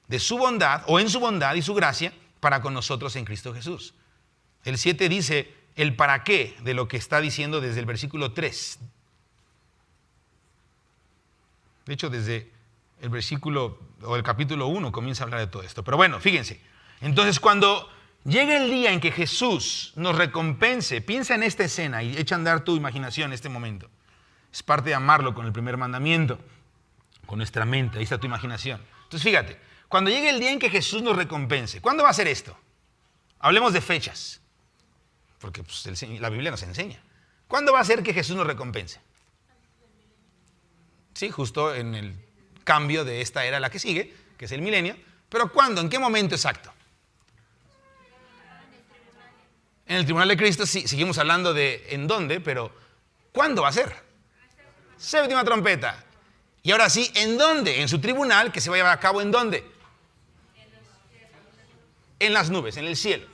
de su bondad o en su bondad y su gracia para con nosotros en Cristo Jesús. El 7 dice el para qué de lo que está diciendo desde el versículo 3. De hecho, desde el versículo o el capítulo 1 comienza a hablar de todo esto. Pero bueno, fíjense. Entonces, cuando llegue el día en que Jesús nos recompense, piensa en esta escena y echa a andar tu imaginación en este momento. Es parte de amarlo con el primer mandamiento, con nuestra mente, ahí está tu imaginación. Entonces, fíjate, cuando llegue el día en que Jesús nos recompense, ¿cuándo va a ser esto? Hablemos de fechas, porque pues, la Biblia nos enseña. ¿Cuándo va a ser que Jesús nos recompense? Sí, justo en el cambio de esta era a la que sigue, que es el milenio. ¿Pero cuándo? ¿En qué momento exacto? En el tribunal de Cristo, sí, seguimos hablando de en dónde, pero ¿cuándo va a ser? Séptima trompeta. Y ahora sí, ¿en dónde? En su tribunal, que se va a llevar a cabo ¿en dónde? En las nubes, en el cielo.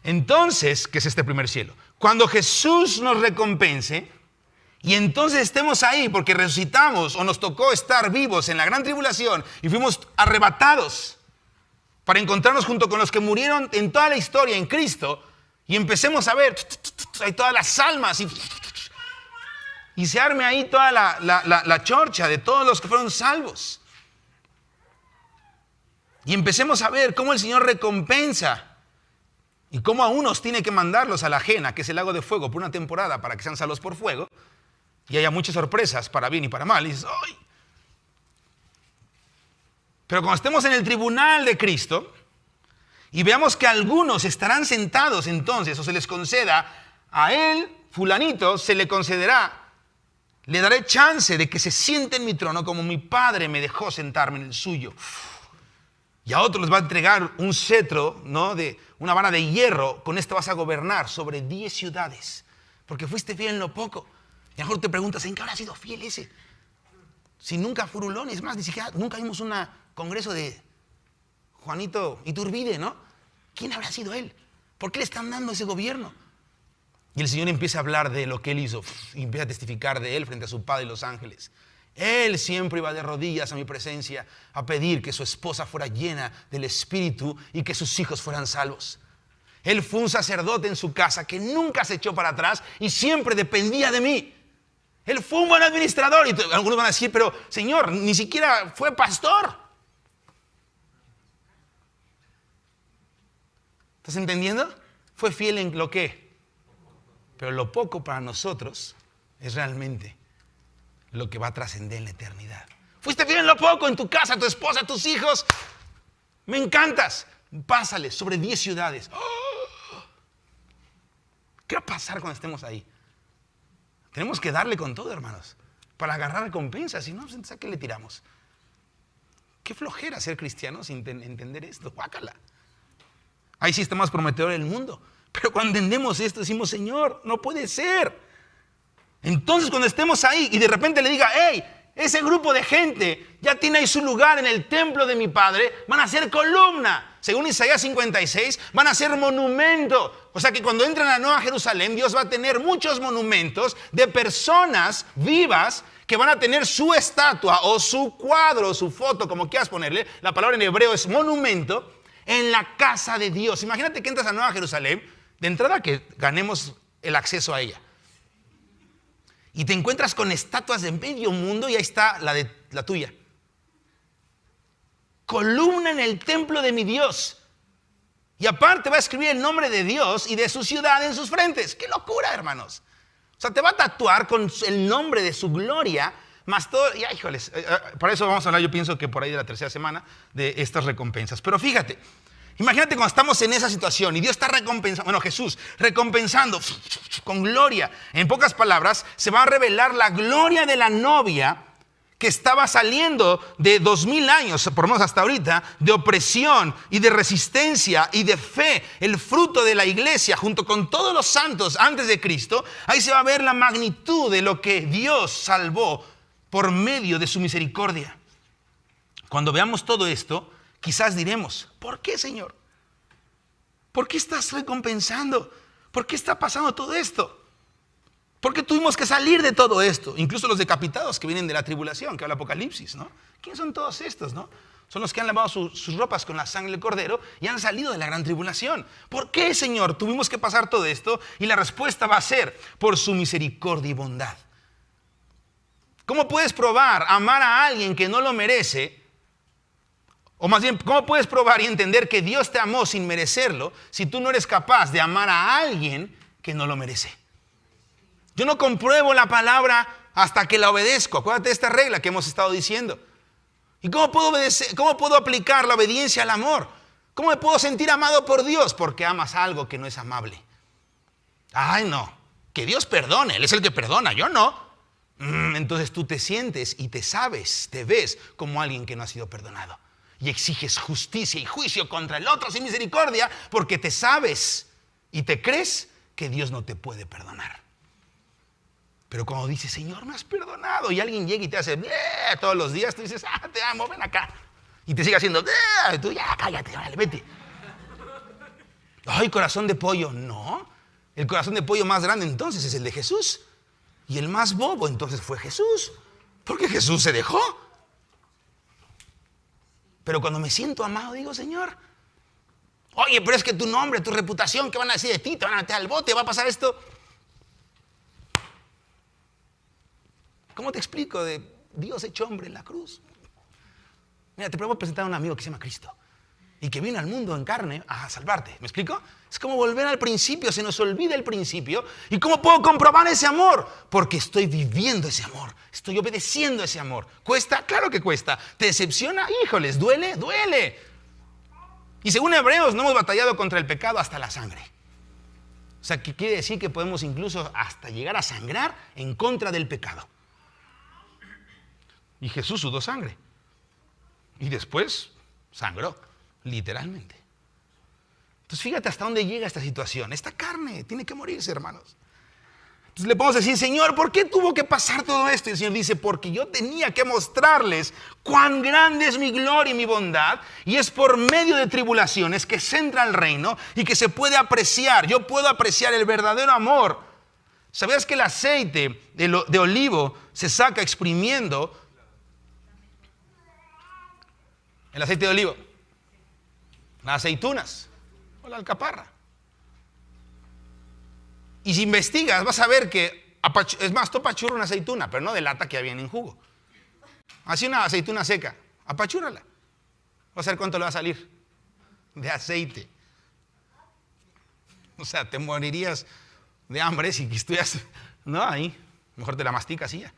Entonces, ¿qué es este primer cielo? Cuando Jesús nos recompense, y entonces estemos ahí porque resucitamos o nos tocó estar vivos en la gran tribulación y fuimos arrebatados para encontrarnos junto con los que murieron en toda la historia en Cristo y empecemos a ver hay todas las almas y se arme ahí toda la chorcha de todos los que fueron salvos. Y empecemos a ver cómo el Señor recompensa y cómo a unos tiene que mandarlos a la ajena, que es el lago de fuego, por una temporada para que sean salvos por fuego. Y haya muchas sorpresas para bien y para mal. Y dices, ¡ay! Pero cuando estemos en el tribunal de Cristo y veamos que algunos estarán sentados entonces o se les conceda a él, fulanito, se le concederá, le daré chance de que se siente en mi trono como mi Padre me dejó sentarme en el suyo. Y a otros les va a entregar un cetro, ¿no?, de una vara de hierro. Con esto vas a gobernar sobre 10 ciudades porque fuiste fiel en lo poco. Y a lo mejor te preguntas, ¿en qué habrá sido fiel ese? Si nunca furulón, es más, ni siquiera, nunca vimos un congreso de Juanito Iturbide, ¿no? ¿Quién habrá sido él? ¿Por qué le están dando ese gobierno? Y el Señor empieza a hablar de lo que él hizo y empieza a testificar de él frente a su Padre y los ángeles. Él siempre iba de rodillas a mi presencia a pedir que su esposa fuera llena del Espíritu y que sus hijos fueran salvos. Él fue un sacerdote en su casa que nunca se echó para atrás y siempre dependía de mí. Él fue un buen administrador. Y algunos van a decir, pero Señor, ni siquiera fue pastor. ¿Estás entendiendo? Fue fiel en lo que. Pero lo poco para nosotros es realmente lo que va a trascender en la eternidad. Fuiste fiel en lo poco, en tu casa, tu esposa, tus hijos. Me encantas. Pásale sobre 10 ciudades. ¡Oh! ¿Qué va a pasar cuando estemos ahí? Tenemos que darle con todo, hermanos, para agarrar recompensas. Si no, entonces, ¿a qué le tiramos? Qué flojera ser cristiano sin entender esto. Guácala. Ahí sí está más prometedor el mundo. Pero cuando entendemos esto, decimos, Señor, no puede ser. Entonces, cuando estemos ahí y de repente le diga, hey, ese grupo de gente ya tiene ahí su lugar en el templo de mi Padre, van a ser columna. Según Isaías 56, van a ser monumento. O sea que cuando entran a la Nueva Jerusalén, Dios va a tener muchos monumentos de personas vivas que van a tener su estatua o su cuadro o su foto, como quieras ponerle. La palabra en hebreo es monumento, en la casa de Dios. Imagínate que entras a Nueva Jerusalén, de entrada que ganemos el acceso a ella. Y te encuentras con estatuas de medio mundo y ahí está la tuya. Columna en el templo de mi Dios. Y aparte va a escribir el nombre de Dios y de su ciudad en sus frentes. ¡Qué locura, hermanos! O sea, te va a tatuar con el nombre de su gloria, más todo. Y, híjoles, para eso vamos a hablar, yo pienso que por ahí de la tercera semana, de estas recompensas. Pero fíjate, imagínate cuando estamos en esa situación y Dios está recompensando, bueno, Jesús, recompensando con gloria. En pocas palabras, se va a revelar la gloria de la novia que estaba saliendo de 2000 años, por lo menos hasta ahorita, de opresión y de resistencia y de fe, el fruto de la iglesia junto con todos los santos antes de Cristo. Ahí se va a ver la magnitud de lo que Dios salvó por medio de su misericordia. Cuando veamos todo esto, quizás diremos, ¿por qué, Señor? ¿Por qué estás recompensando? ¿Por qué está pasando todo esto? ¿Por qué tuvimos que salir de todo esto? Incluso los decapitados que vienen de la tribulación, que habla Apocalipsis, ¿no? ¿Quiénes son todos estos, no? Son los que han lavado sus ropas con la sangre del Cordero y han salido de la gran tribulación. ¿Por qué, Señor, tuvimos que pasar todo esto? Y la respuesta va a ser, por su misericordia y bondad. ¿Cómo puedes probar amar a alguien que no lo merece? O más bien, ¿cómo puedes probar y entender que Dios te amó sin merecerlo si tú no eres capaz de amar a alguien que no lo merece? Yo no compruebo la palabra hasta que la obedezco. Acuérdate de esta regla que hemos estado diciendo. ¿Y cómo puedo obedecer? ¿Cómo puedo aplicar la obediencia al amor? ¿Cómo me puedo sentir amado por Dios? Porque amas algo que no es amable. Ay, no. Que Dios perdone. Él es el que perdona. Yo no. Entonces tú te sientes y te sabes, te ves como alguien que no ha sido perdonado. Y exiges justicia y juicio contra el otro sin misericordia porque te sabes y te crees que Dios no te puede perdonar. Pero cuando dices, Señor, me has perdonado, y alguien llega y te hace todos los días, tú dices, te amo, ven acá. Y te sigue haciendo, y tú ya cállate, vale, vete. Ay, corazón de pollo. No, el corazón de pollo más grande entonces es el de Jesús. Y el más bobo entonces fue Jesús. Porque Jesús se dejó. Pero cuando me siento amado, digo, Señor, oye, pero es que tu nombre, tu reputación, ¿qué van a decir de ti? Te van a meter al bote, va a pasar esto. ¿Cómo te explico de Dios hecho hombre en la cruz? Mira, te voy a presentar a un amigo que se llama Cristo y que vino al mundo en carne a salvarte. ¿Me explico? Es como volver al principio, se nos olvida el principio. ¿Y cómo puedo comprobar ese amor? Porque estoy viviendo ese amor, estoy obedeciendo ese amor. ¿Cuesta? Claro que cuesta. ¿Te decepciona? Híjoles, ¿duele? Duele. Y según Hebreos, no hemos batallado contra el pecado hasta la sangre. O sea, que quiere decir que podemos incluso hasta llegar a sangrar en contra del pecado. Y Jesús sudó sangre. Y después sangró, literalmente. Entonces fíjate hasta dónde llega esta situación. Esta carne tiene que morirse, hermanos. Entonces le podemos decir, Señor, ¿por qué tuvo que pasar todo esto? Y el Señor dice, porque yo tenía que mostrarles cuán grande es mi gloria y mi bondad, y es por medio de tribulaciones que se entra al reino y que se puede apreciar. Yo puedo apreciar el verdadero amor. ¿Sabías que el aceite de olivo se saca exprimiendo el aceite de olivo? Las aceitunas o la alcaparra. Y si investigas, vas a ver que, es más, tú apachurra una aceituna, pero no de lata que ya viene en jugo. Así una aceituna seca, apachúrala. Vas a ver cuánto le va a salir de aceite. O sea, te morirías de hambre si estuvieras, no, ahí, mejor te la masticas y ya.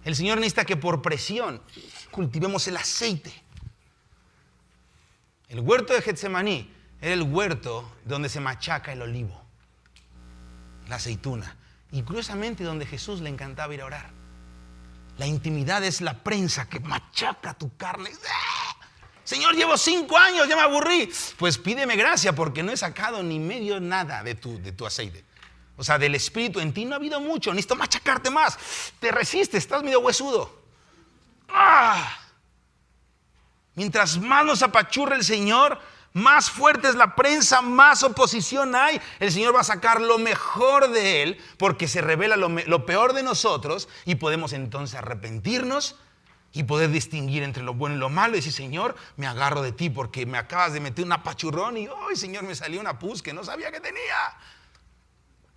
El Señor necesita que por presión cultivemos el aceite. El huerto de Getsemaní era el huerto donde se machaca el olivo, la aceituna. Y curiosamente donde Jesús le encantaba ir a orar. La intimidad es la prensa que machaca tu carne. ¡Ah! Señor, llevo 5 años, ya me aburrí. Pues pídeme gracia porque no he sacado ni medio nada de tu aceite. O sea, del Espíritu en ti no ha habido mucho. Necesito machacarte más. Te resistes, estás medio huesudo. ¡Ah! Mientras más nos apachurra el Señor, más fuerte es la prensa, más oposición hay. El Señor va a sacar lo mejor de Él porque se revela lo peor de nosotros y podemos entonces arrepentirnos y poder distinguir entre lo bueno y lo malo y decir, Señor, me agarro de ti porque me acabas de meter un apachurrón y hoy, Señor, me salió una pus que no sabía que tenía.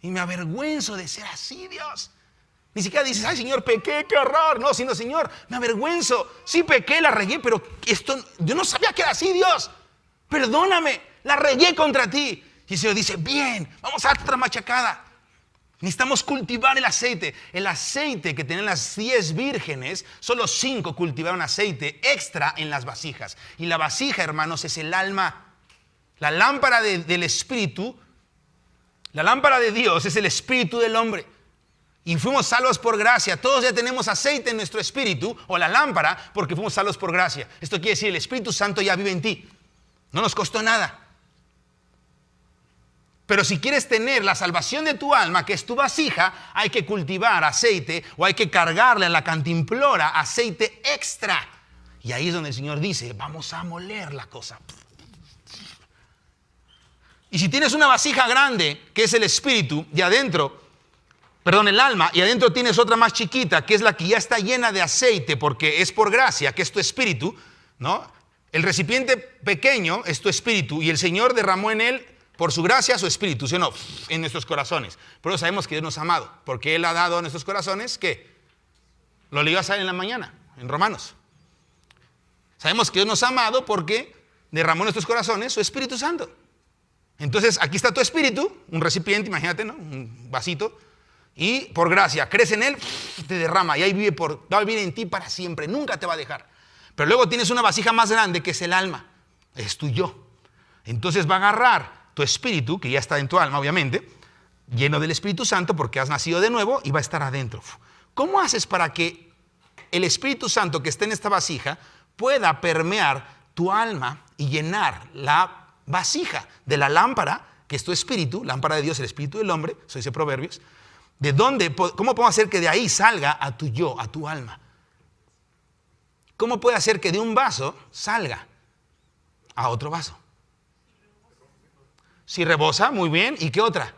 Y me avergüenzo de ser así, Dios. Ni siquiera dices, ay, Señor, pequé, qué horror. No, sino, Señor, me avergüenzo. Sí pequé, la regué, pero esto, yo no sabía que era así, Dios. Perdóname, la regué contra ti. Y el Señor dice, bien, vamos a dar otra machacada. Necesitamos cultivar el aceite. El aceite que tenían las 10 vírgenes, solo 5 cultivaron aceite extra en las vasijas. Y la vasija, hermanos, es el alma. La lámpara del Espíritu, la lámpara de Dios es el Espíritu del hombre. Y fuimos salvos por gracia. Todos ya tenemos aceite en nuestro espíritu o la lámpara porque fuimos salvos por gracia. Esto quiere decir el Espíritu Santo ya vive en ti. No nos costó nada. Pero si quieres tener la salvación de tu alma, que es tu vasija, hay que cultivar aceite o hay que cargarle a la cantimplora aceite extra. Y ahí es donde el Señor dice, vamos a moler la cosa. Y si tienes una vasija grande, que es el espíritu, y adentro, el alma, y adentro tienes otra más chiquita, que es la que ya está llena de aceite, porque es por gracia, que es tu espíritu, ¿no? El recipiente pequeño es tu espíritu, y el Señor derramó en él, por su gracia, su espíritu, ¿sí o no? En nuestros corazones. Pero sabemos que Dios nos ha amado, porque Él ha dado a nuestros corazones, ¿qué? Lo leí a saber en la mañana, en Romanos. Sabemos que Dios nos ha amado porque derramó en nuestros corazones su Espíritu Santo. Entonces, aquí está tu espíritu, un recipiente, imagínate, ¿no? Un vasito. Y por gracia, crees en Él, te derrama y ahí va a vivir en ti para siempre, nunca te va a dejar. Pero luego tienes una vasija más grande que es el alma, es tu yo. Entonces va a agarrar tu espíritu, que ya está en tu alma obviamente, lleno del Espíritu Santo porque has nacido de nuevo y va a estar adentro. ¿Cómo haces para que el Espíritu Santo que está en esta vasija pueda permear tu alma y llenar la vasija de la lámpara, que es tu espíritu, lámpara de Dios, el espíritu del hombre, eso dice Proverbios? ¿De dónde? ¿Cómo podemos hacer que de ahí salga a tu yo, a tu alma? ¿Cómo puede hacer que de un vaso salga a otro vaso? Si rebosa, muy bien. ¿Y qué otra?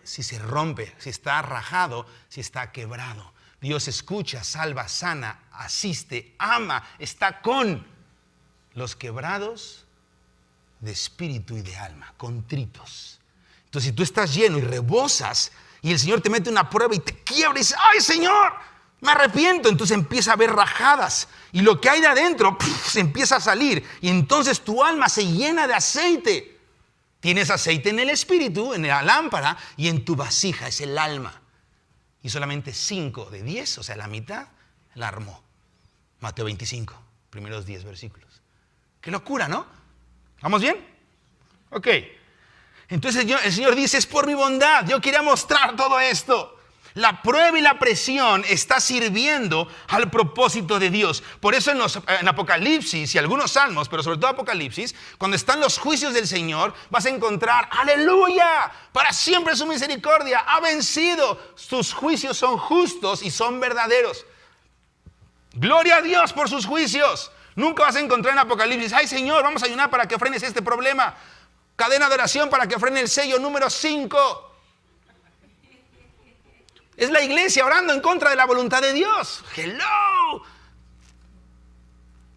Si se rompe, si está rajado, si está quebrado. Dios escucha, salva, sana, asiste, ama, está con los quebrados de espíritu y de alma, contritos. Entonces, si tú estás lleno y rebosas, y el Señor te mete una prueba y te quiebra y dice, ¡ay, Señor! Me arrepiento. Entonces empieza a haber rajadas. Y lo que hay de adentro se empieza a salir. Y entonces tu alma se llena de aceite. Tienes aceite en el espíritu, en la lámpara, y en tu vasija es el alma. Y solamente 5 de 10, o sea, la mitad, la armó. Mateo 25, primeros 10 versículos. ¡Qué locura!, ¿no? ¿Vamos bien? Ok. Entonces el Señor dice, es por mi bondad, yo quería mostrar todo esto. La prueba y la presión está sirviendo al propósito de Dios. Por eso en Apocalipsis y algunos salmos, pero sobre todo Apocalipsis, cuando están los juicios del Señor, vas a encontrar, aleluya, para siempre su misericordia ha vencido. Sus juicios son justos y son verdaderos. Gloria a Dios por sus juicios. Nunca vas a encontrar en Apocalipsis, ay Señor, vamos a ayunar para que frenes este problema. Cadena de oración para que frene el sello número 5. Es la iglesia orando en contra de la voluntad de Dios. Hello.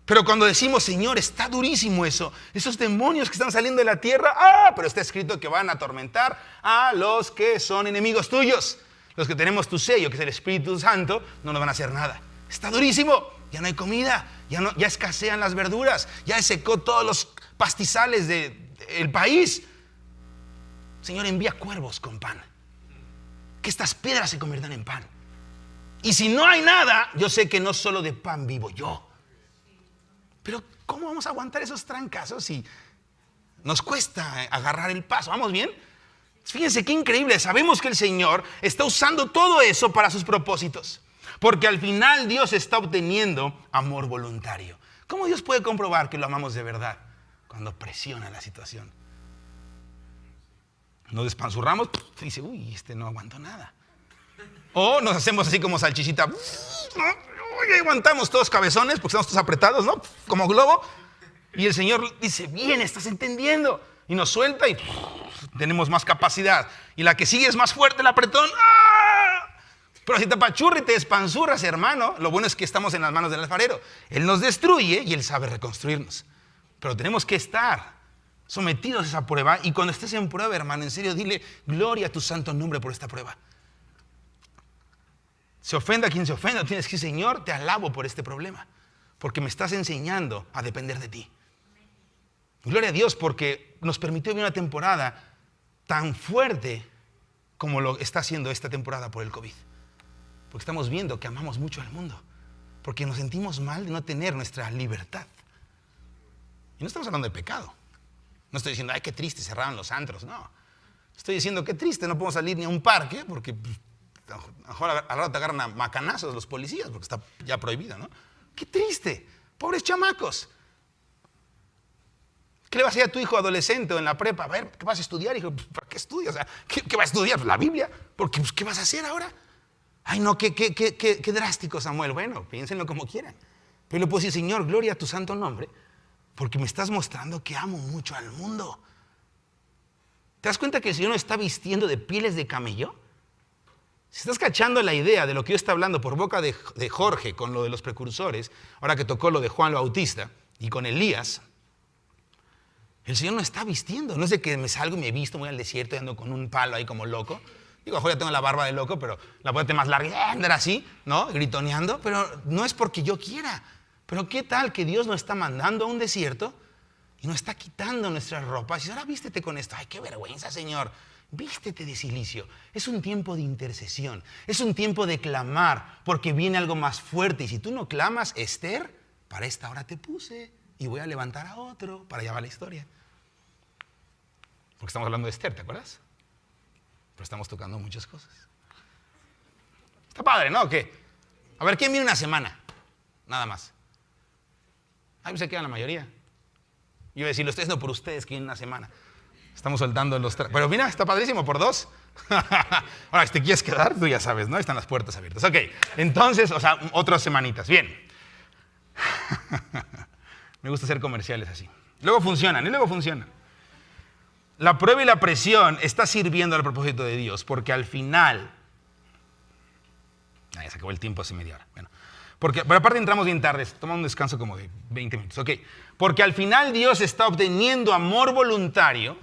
Pero cuando decimos, Señor, está durísimo eso. Esos demonios que están saliendo de la tierra. Pero está escrito que van a atormentar a los que son enemigos tuyos. Los que tenemos tu sello, que es el Espíritu Santo, no nos van a hacer nada. Está durísimo. Ya no hay comida. Ya escasean las verduras. Ya secó todos los pastizales del país. Señor, envía cuervos con pan. Que estas piedras se conviertan en pan. Y si no hay nada, yo sé que no solo de pan vivo yo. Pero ¿cómo vamos a aguantar esos trancazos si nos cuesta agarrar el paso? ¿Vamos bien? Fíjense qué increíble. Sabemos que el Señor está usando todo eso para sus propósitos. Porque al final Dios está obteniendo amor voluntario. ¿Cómo Dios puede comprobar que lo amamos de verdad? Cuando presiona la situación. Nos despanzurramos y dice, uy, no aguanto nada. O nos hacemos así como salchichita. Y aguantamos todos cabezones porque estamos todos apretados, ¿no? Como globo. Y el Señor dice, bien, estás entendiendo. Y nos suelta y tenemos más capacidad. Y la que sigue es más fuerte el apretón. ¡Ah! Pero si te apachurra y te despanzurras, hermano, lo bueno es que estamos en las manos del alfarero. Él nos destruye y Él sabe reconstruirnos. Pero tenemos que estar sometidos a esa prueba, y cuando estés en prueba, hermano, en serio, dile gloria a tu santo nombre por esta prueba. Se ofenda quien se ofenda, tienes que decir, Señor, te alabo por este problema, porque me estás enseñando a depender de ti. Gloria a Dios porque nos permitió vivir una temporada tan fuerte como lo está haciendo esta temporada por el COVID. Porque estamos viendo que amamos mucho al mundo, porque nos sentimos mal de no tener nuestra libertad. Y no estamos hablando de pecado. No estoy diciendo, ay, qué triste, cerraron los antros. No. Estoy diciendo, qué triste, no podemos salir ni a un parque porque a lo mejor al rato te agarran a macanazos los policías porque está ya prohibido, ¿no? Qué triste. Pobres chamacos. ¿Qué le vas a decir a tu hijo adolescente o en la prepa? A ver, ¿qué vas a estudiar, hijo? ¿Para qué estudias? O sea, ¿qué vas a estudiar? Pues la Biblia. Porque, pues, ¿qué vas a hacer ahora? Ay, no, qué drástico, Samuel. Bueno, piénsenlo como quieran. Pero le puedo decir, Señor, gloria a tu santo nombre. Porque me estás mostrando que amo mucho al mundo. ¿Te das cuenta que el Señor nos está vistiendo de pieles de camello? Si estás cachando la idea de lo que Dios está hablando por boca de Jorge con lo de los precursores, ahora que tocó lo de Juan el Bautista y con Elías, el Señor nos está vistiendo. No es de que me salgo y me visto, voy al desierto y ando con un palo ahí como loco. Digo, ya tengo la barba de loco, pero la puedo tener más larga y andar así, ¿no? Gritoneando, pero no es porque yo quiera. Pero ¿qué tal que Dios nos está mandando a un desierto y nos está quitando nuestras ropas? Y dice, ahora vístete con esto. Ay, qué vergüenza, Señor. Vístete de cilicio. Es un tiempo de intercesión. Es un tiempo de clamar porque viene algo más fuerte. Y si tú no clamas, Esther, para esta hora te puse y voy a levantar a otro. Para allá va la historia. Porque estamos hablando de Esther, ¿te acuerdas? Pero estamos tocando muchas cosas. Está padre, ¿no? ¿Qué? A ver, ¿quién viene una semana? Nada más. Ahí se quedan la mayoría. Yo iba a decir, lo estoy haciendo por ustedes que vienen una semana. Estamos soltando los... Pero mira, está padrísimo, por 2. Ahora, si te quieres quedar, tú ya sabes, ¿no? Están las puertas abiertas. Ok, entonces, o sea, otras semanitas. Bien. Me gusta hacer comerciales así. Luego funcionan, y luego funcionan. La prueba y la presión está sirviendo al propósito de Dios, porque al final... ya se acabó el tiempo hace media hora. Bueno. Pero aparte entramos bien tarde, toma un descanso como de 20 minutos. Ok, porque al final Dios está obteniendo amor voluntario,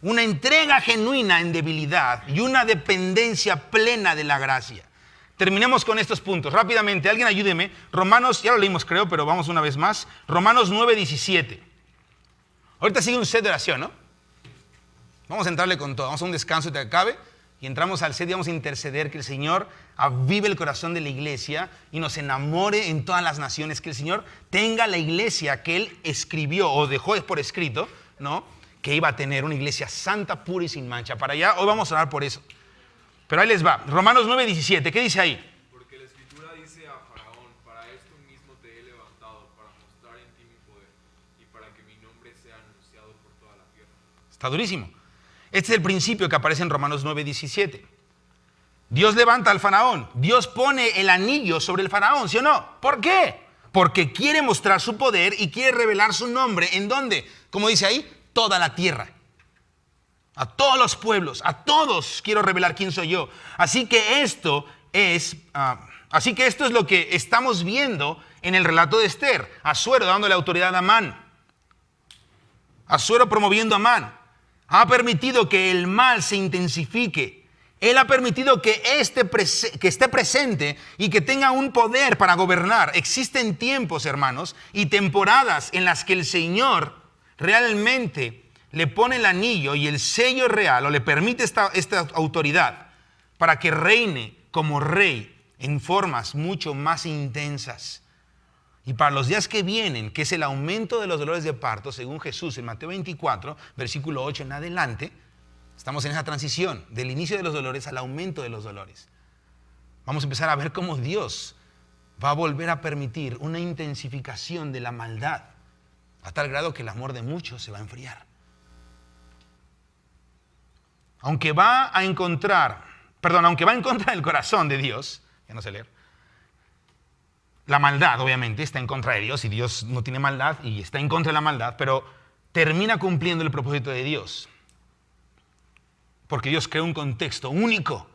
una entrega genuina en debilidad y una dependencia plena de la gracia. Terminemos con estos puntos. Rápidamente, alguien ayúdeme. Romanos, ya lo leímos creo, pero vamos una vez más. Romanos 9:17. Ahorita sigue un set de oración, ¿no? Vamos a entrarle con todo. Vamos a un descanso y te acabe. Y entramos al set y vamos a interceder que el Señor avive el corazón de la iglesia y nos enamore en todas las naciones. Que el Señor tenga la iglesia que Él escribió o dejó por escrito, ¿no? Que iba a tener una iglesia santa, pura y sin mancha. Para allá, hoy vamos a orar por eso. Pero ahí les va. Romanos 9:17. ¿Qué dice ahí? Porque la Escritura dice a Faraón, para esto mismo te he levantado, para mostrar en ti mi poder, y para que mi nombre sea anunciado por toda la tierra. Está durísimo. Este es el principio que aparece en Romanos 9:17. Dios levanta al faraón. Dios pone el anillo sobre el faraón, ¿sí o no? ¿Por qué? Porque quiere mostrar su poder y quiere revelar su nombre. ¿En dónde? Como dice ahí, toda la tierra. A todos los pueblos, a todos quiero revelar quién soy yo. Así que esto es lo que estamos viendo en el relato de Esther. Asuero dándole autoridad a Amán. Asuero promoviendo a Amán. Ha permitido que el mal se intensifique. Él ha permitido que esté presente y que tenga un poder para gobernar. Existen tiempos, hermanos, y temporadas en las que el Señor realmente le pone el anillo y el sello real, o le permite esta autoridad para que reine como rey en formas mucho más intensas. Y para los días que vienen, que es el aumento de los dolores de parto, según Jesús en Mateo 24, versículo 8 en adelante, estamos en esa transición del inicio de los dolores al aumento de los dolores. Vamos a empezar a ver cómo Dios va a volver a permitir una intensificación de la maldad, a tal grado que el amor de muchos se va a enfriar. Aunque va en contra del corazón de Dios, ya no sé leer, la maldad obviamente está en contra de Dios y Dios no tiene maldad y está en contra de la maldad, pero termina cumpliendo el propósito de Dios. Porque Dios creó un contexto único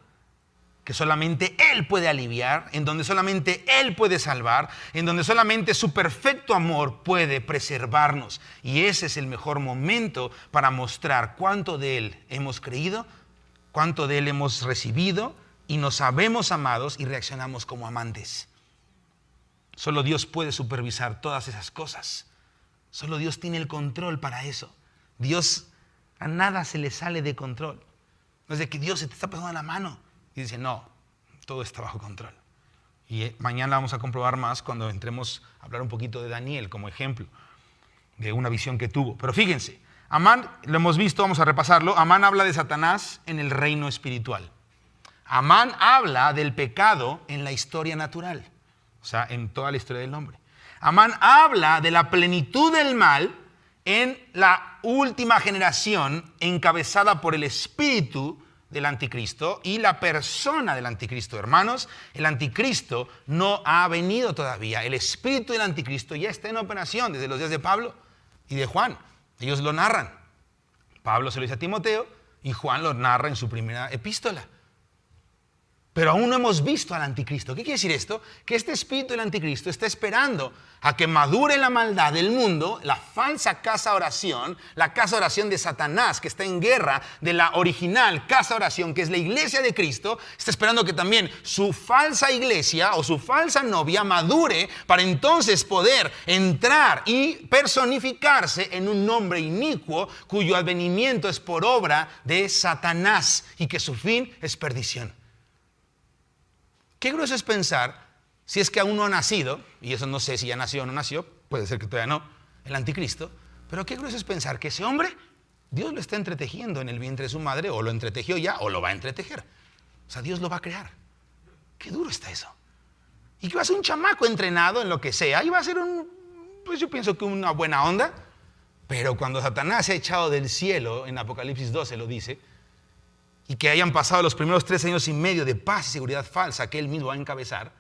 que solamente Él puede aliviar, en donde solamente Él puede salvar, en donde solamente su perfecto amor puede preservarnos. Y ese es el mejor momento para mostrar cuánto de Él hemos creído, cuánto de Él hemos recibido y nos sabemos amados y reaccionamos como amantes. Solo Dios puede supervisar todas esas cosas. Solo Dios tiene el control para eso. Dios, a nada se le sale de control. No es de que Dios se te está pasando la mano. Y dice, no, todo está bajo control. Y mañana vamos a comprobar más cuando entremos a hablar un poquito de Daniel como ejemplo de una visión que tuvo. Pero fíjense, Amán, lo hemos visto, vamos a repasarlo. Amán habla de Satanás en el reino espiritual. Amán habla del pecado en la historia natural, o sea, en toda la historia del hombre. Amán habla de la plenitud del mal en la última generación encabezada por el espíritu del anticristo y la persona del anticristo. Hermanos, el anticristo no ha venido todavía. El espíritu del anticristo ya está en operación desde los días de Pablo y de Juan. Ellos lo narran. Pablo se lo dice a Timoteo y Juan lo narra en su primera epístola. Pero aún no hemos visto al anticristo. ¿Qué quiere decir esto? Que este espíritu del anticristo está esperando a que madure la maldad del mundo, la falsa casa oración, la casa oración de Satanás, que está en guerra de la original casa oración, que es la iglesia de Cristo. Está esperando que también su falsa iglesia o su falsa novia madure para entonces poder entrar y personificarse en un nombre inicuo cuyo advenimiento es por obra de Satanás y que su fin es perdición. Qué grueso es pensar, si es que aún no ha nacido, y eso no sé si ya nació o no nació, puede ser que todavía no, el anticristo, pero qué grueso es pensar que ese hombre, Dios lo está entretejiendo en el vientre de su madre, o lo entretejió ya, o lo va a entretejer. O sea, Dios lo va a crear. Qué duro está eso. Y que va a ser un chamaco entrenado en lo que sea, y va a ser pues yo pienso que una buena onda, pero cuando Satanás se ha echado del cielo, en Apocalipsis 12 lo dice, y que hayan pasado los primeros 3 años y medio de paz y seguridad falsa que él mismo va a encabezar,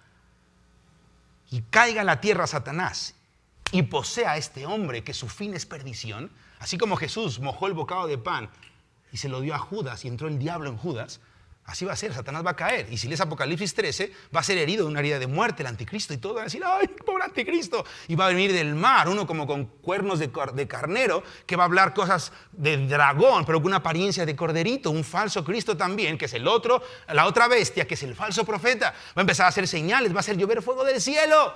y caiga a la tierra Satanás y posea a este hombre que su fin es perdición, así como Jesús mojó el bocado de pan y se lo dio a Judas y entró el diablo en Judas, así va a ser, Satanás va a caer. Y si lees Apocalipsis 13, va a ser herido de una herida de muerte el anticristo y todo va a decir, ¡ay, pobre anticristo! Y va a venir del mar, uno como con cuernos de carnero, que va a hablar cosas de dragón, pero con una apariencia de corderito, un falso Cristo también, que es el otro, la otra bestia, que es el falso profeta. Va a empezar a hacer señales, va a hacer llover fuego del cielo.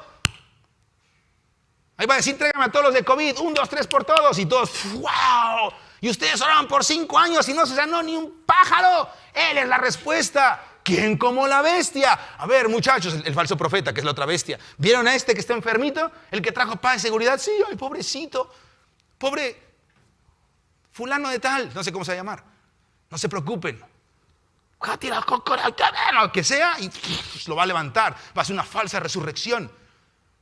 Ahí va a decir, tráigame a todos los de COVID, 1, 2, 3 por todos, y todos, ¡wow! Y ustedes oraron por 5 años y no se sanó ni un pájaro. Él es la respuesta. ¿Quién como la bestia? A ver, muchachos, el falso profeta, que es la otra bestia. ¿Vieron a este que está enfermito? El que trajo paz y seguridad. Sí, ay, pobrecito. Pobre fulano de tal. No sé cómo se va a llamar. No se preocupen. lo que sea, y lo va a levantar. Va a ser una falsa resurrección.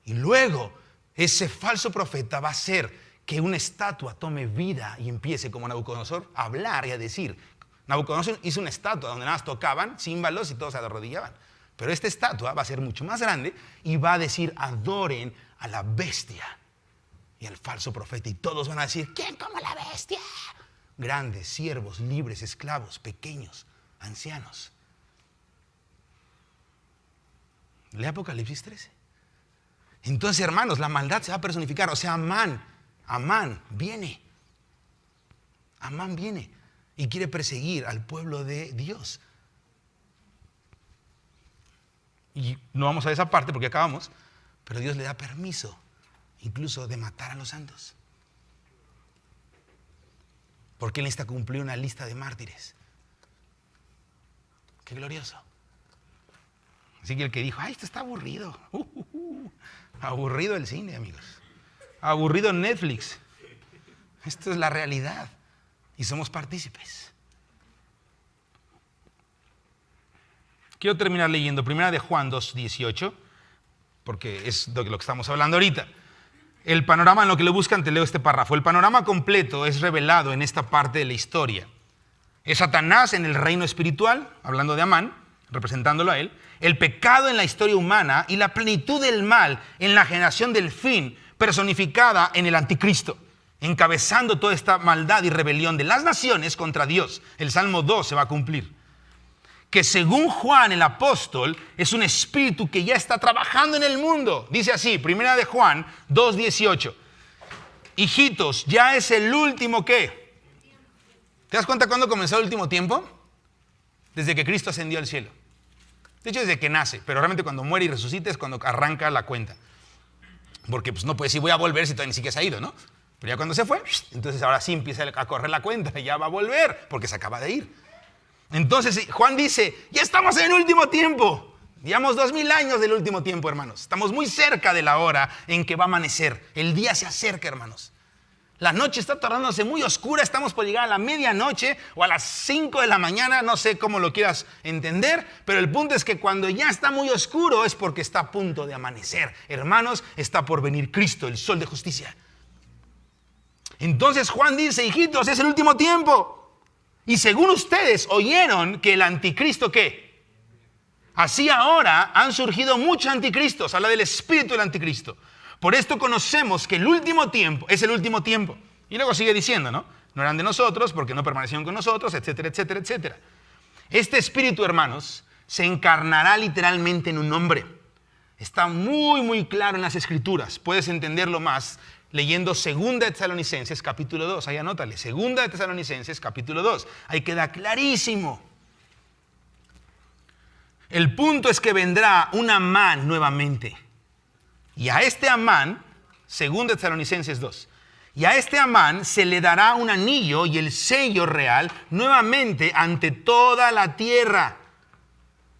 Y luego, ese falso profeta va a hacer que una estatua tome vida y empiece, como Nabucodonosor, a hablar y a decir. Nabucodonosor hizo una estatua donde nada más tocaban címbalos y todos se arrodillaban. Pero esta estatua va a ser mucho más grande y va a decir: adoren a la bestia y al falso profeta. Y todos van a decir: ¿quién como la bestia? Grandes, siervos, libres, esclavos, pequeños, ancianos. Lee Apocalipsis 13. Entonces, hermanos, la maldad se va a personificar. O sea, Amán viene. Amán viene y quiere perseguir al pueblo de Dios. Y no vamos a esa parte porque acabamos, pero Dios le da permiso incluso de matar a los santos. Porque Él necesita cumplir una lista de mártires. Qué glorioso. Así que el que dijo: ay, esto está aburrido. Aburrido el cine, amigos. Aburrido Netflix. Esto es la realidad. Y somos partícipes. Quiero terminar leyendo 1 de Juan 2:18, porque es de lo que estamos hablando ahorita. El panorama, en lo que lo buscan, te leo este párrafo. El panorama completo es revelado en esta parte de la historia. Es Satanás en el reino espiritual, hablando de Amán, representándolo a él. El pecado en la historia humana y la plenitud del mal en la generación del fin, personificada en el anticristo, encabezando toda esta maldad y rebelión de las naciones contra Dios. El Salmo 2 se va a cumplir. Que según Juan el apóstol, es un espíritu que ya está trabajando en el mundo. Dice así, 1 de Juan 2:18. Hijitos, ya es el último ¿qué? ¿Te das cuenta cuándo comenzó el último tiempo? Desde que Cristo ascendió al cielo. De hecho, desde que nace, pero realmente cuando muere y resucita es cuando arranca la cuenta. Porque pues no puede decir voy a volver si todavía ni siquiera se ha ido, ¿no? Pero ya cuando se fue, entonces ahora sí empieza a correr la cuenta, ya va a volver, porque se acaba de ir. Entonces Juan dice: ya estamos en el último tiempo. Llevamos 2000 años del último tiempo, hermanos. Estamos muy cerca de la hora en que va a amanecer. El día se acerca, hermanos. La noche está tornándose muy oscura. Estamos por llegar a la medianoche o a las 5 de la mañana. No sé cómo lo quieras entender, pero el punto es que cuando ya está muy oscuro es porque está a punto de amanecer. Hermanos, está por venir Cristo, el sol de justicia. Entonces Juan dice: hijitos, es el último tiempo. Y según ustedes oyeron que el anticristo, ¿qué? Así ahora han surgido muchos anticristos. Habla del espíritu del anticristo. Por esto conocemos que el último tiempo es el último tiempo. Y luego sigue diciendo, ¿no? No eran de nosotros porque no permanecieron con nosotros, etcétera, etcétera, etcétera. Este espíritu, hermanos, se encarnará literalmente en un hombre. Está muy, muy claro en las Escrituras. Puedes entenderlo más leyendo 2 de Tesalonicenses capítulo 2. Ahí anótale, 2 de Tesalonicenses capítulo 2. Ahí queda clarísimo. El punto es que vendrá un Amán nuevamente. Y a este Amán, 2 de Tesalonicenses 2, y a este Amán se le dará un anillo y el sello real nuevamente ante toda la tierra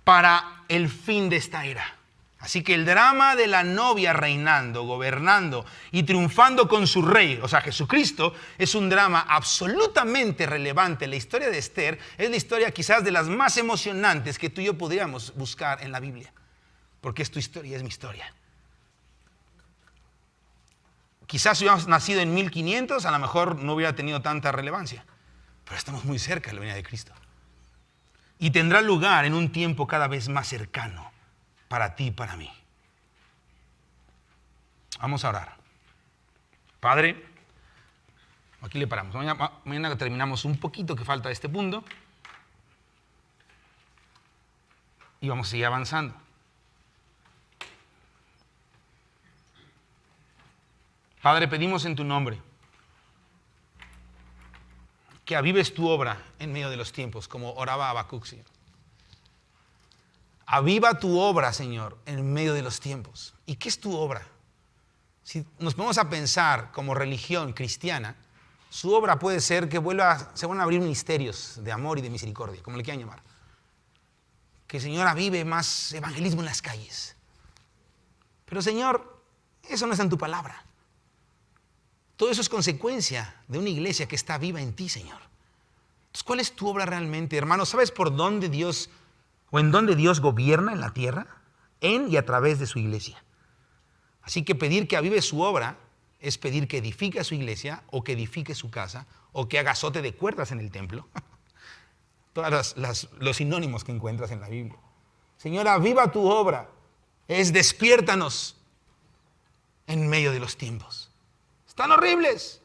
para el fin de esta era. Así que el drama de la novia reinando, gobernando y triunfando con su rey, o sea, Jesucristo, es un drama absolutamente relevante. La historia de Esther es la historia quizás de las más emocionantes que tú y yo podríamos buscar en la Biblia. Porque es tu historia y es mi historia. Quizás si hubiéramos nacido en 1500, a lo mejor no hubiera tenido tanta relevancia. Pero estamos muy cerca de la venida de Cristo. Y tendrá lugar en un tiempo cada vez más cercano. Para ti y para mí. Vamos a orar. Padre, aquí le paramos. Mañana terminamos un poquito que falta de este punto. Y vamos a seguir avanzando. Padre, pedimos en tu nombre que avives tu obra en medio de los tiempos, como oraba Habacuc, Señor. Aviva tu obra, Señor, en medio de los tiempos. ¿Y qué es tu obra? Si nos ponemos a pensar como religión cristiana, su obra puede ser que se vuelvan a abrir ministerios de amor y de misericordia, como le quieran llamar. Que el Señor avive más evangelismo en las calles. Pero, Señor, eso no está en tu palabra. Todo eso es consecuencia de una iglesia que está viva en ti, Señor. Entonces, ¿cuál es tu obra realmente, hermano? ¿Sabes por dónde Dios o en dónde Dios gobierna en la tierra? En y a través de su iglesia. Así que pedir que avive su obra es pedir que edifique a su iglesia o que edifique su casa o que haga azote de cuerdas en el templo. Todos los sinónimos que encuentras en la Biblia. Señor, aviva tu obra. Es despiértanos en medio de los tiempos. ¿Están horribles?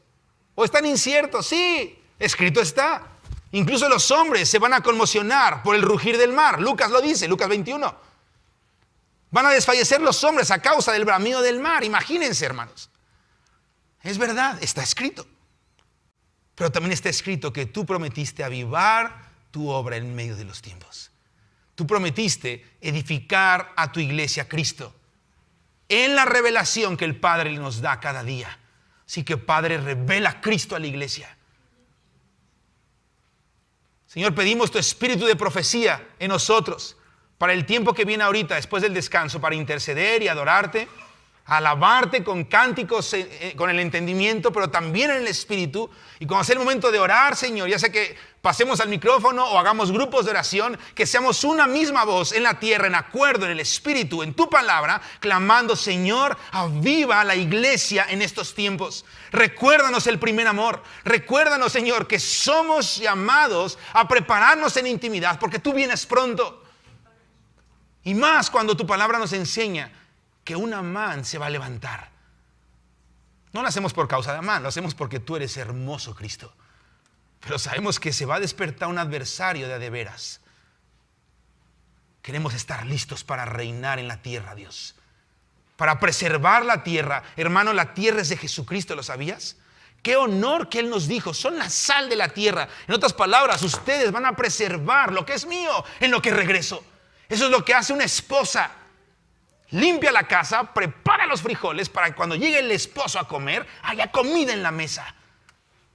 ¿O están inciertos? Sí, escrito está. Incluso los hombres se van a conmocionar por el rugir del mar. Lucas lo dice, Lucas 21. Van a desfallecer los hombres a causa del bramido del mar. Imagínense, hermanos. Es verdad, está escrito. Pero también está escrito que tú prometiste avivar tu obra en medio de los tiempos. Tú prometiste edificar a tu iglesia, Cristo, en la revelación que el Padre nos da cada día. Así que, Padre, revela a Cristo a la iglesia. Señor, pedimos tu espíritu de profecía en nosotros para el tiempo que viene ahorita, después del descanso, para interceder y adorarte, alabarte con cánticos, con el entendimiento, pero también en el espíritu. Y cuando sea el momento de orar, Señor, ya sea que pasemos al micrófono o hagamos grupos de oración, que seamos una misma voz en la tierra, en acuerdo, en el espíritu, en tu palabra, clamando, Señor, aviva a la iglesia en estos tiempos. Recuérdanos el primer amor. Recuérdanos, Señor, que somos llamados a prepararnos en intimidad, porque tú vienes pronto. Y más cuando tu palabra nos enseña que un Amán se va a levantar. No lo hacemos por causa de Amán, lo hacemos porque tú eres hermoso, Cristo. Pero sabemos que se va a despertar un adversario de a de veras. Queremos estar listos para reinar en la tierra, Dios. Para preservar la tierra. Hermano, la tierra es de Jesucristo, ¿lo sabías? Qué honor que Él nos dijo, son la sal de la tierra. En otras palabras, ustedes van a preservar lo que es mío en lo que regreso. Eso es lo que hace una esposa. Limpia la casa, prepara los frijoles para que cuando llegue el esposo a comer, haya comida en la mesa.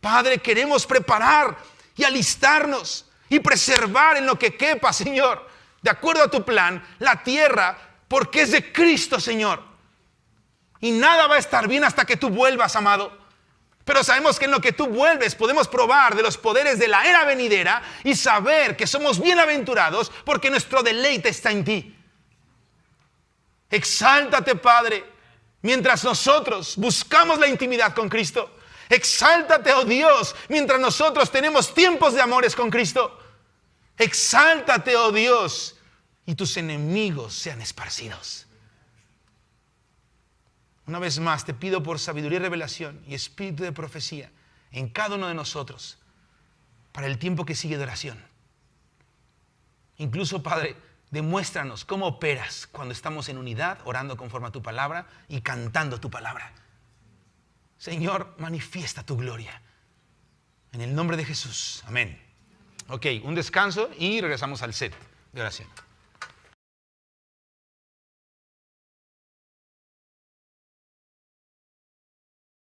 Padre, queremos preparar y alistarnos y preservar en lo que quepa, Señor, de acuerdo a tu plan, la tierra, porque es de Cristo, Señor. Y nada va a estar bien hasta que tú vuelvas, amado. Pero sabemos que en lo que tú vuelves podemos probar de los poderes de la era venidera y saber que somos bienaventurados porque nuestro deleite está en ti. Exáltate, Padre, mientras nosotros buscamos la intimidad con Cristo. Exáltate, oh Dios, mientras nosotros tenemos tiempos de amores con Cristo. Exáltate, oh Dios, y tus enemigos sean esparcidos. Una vez más te pido por sabiduría y revelación y espíritu de profecía en cada uno de nosotros para el tiempo que sigue de oración. Incluso, Padre, demuéstranos cómo operas cuando estamos en unidad, orando conforme a tu palabra y cantando tu palabra. Señor, manifiesta tu gloria. En el nombre de Jesús. Amén. Ok, un descanso y regresamos al set de oración.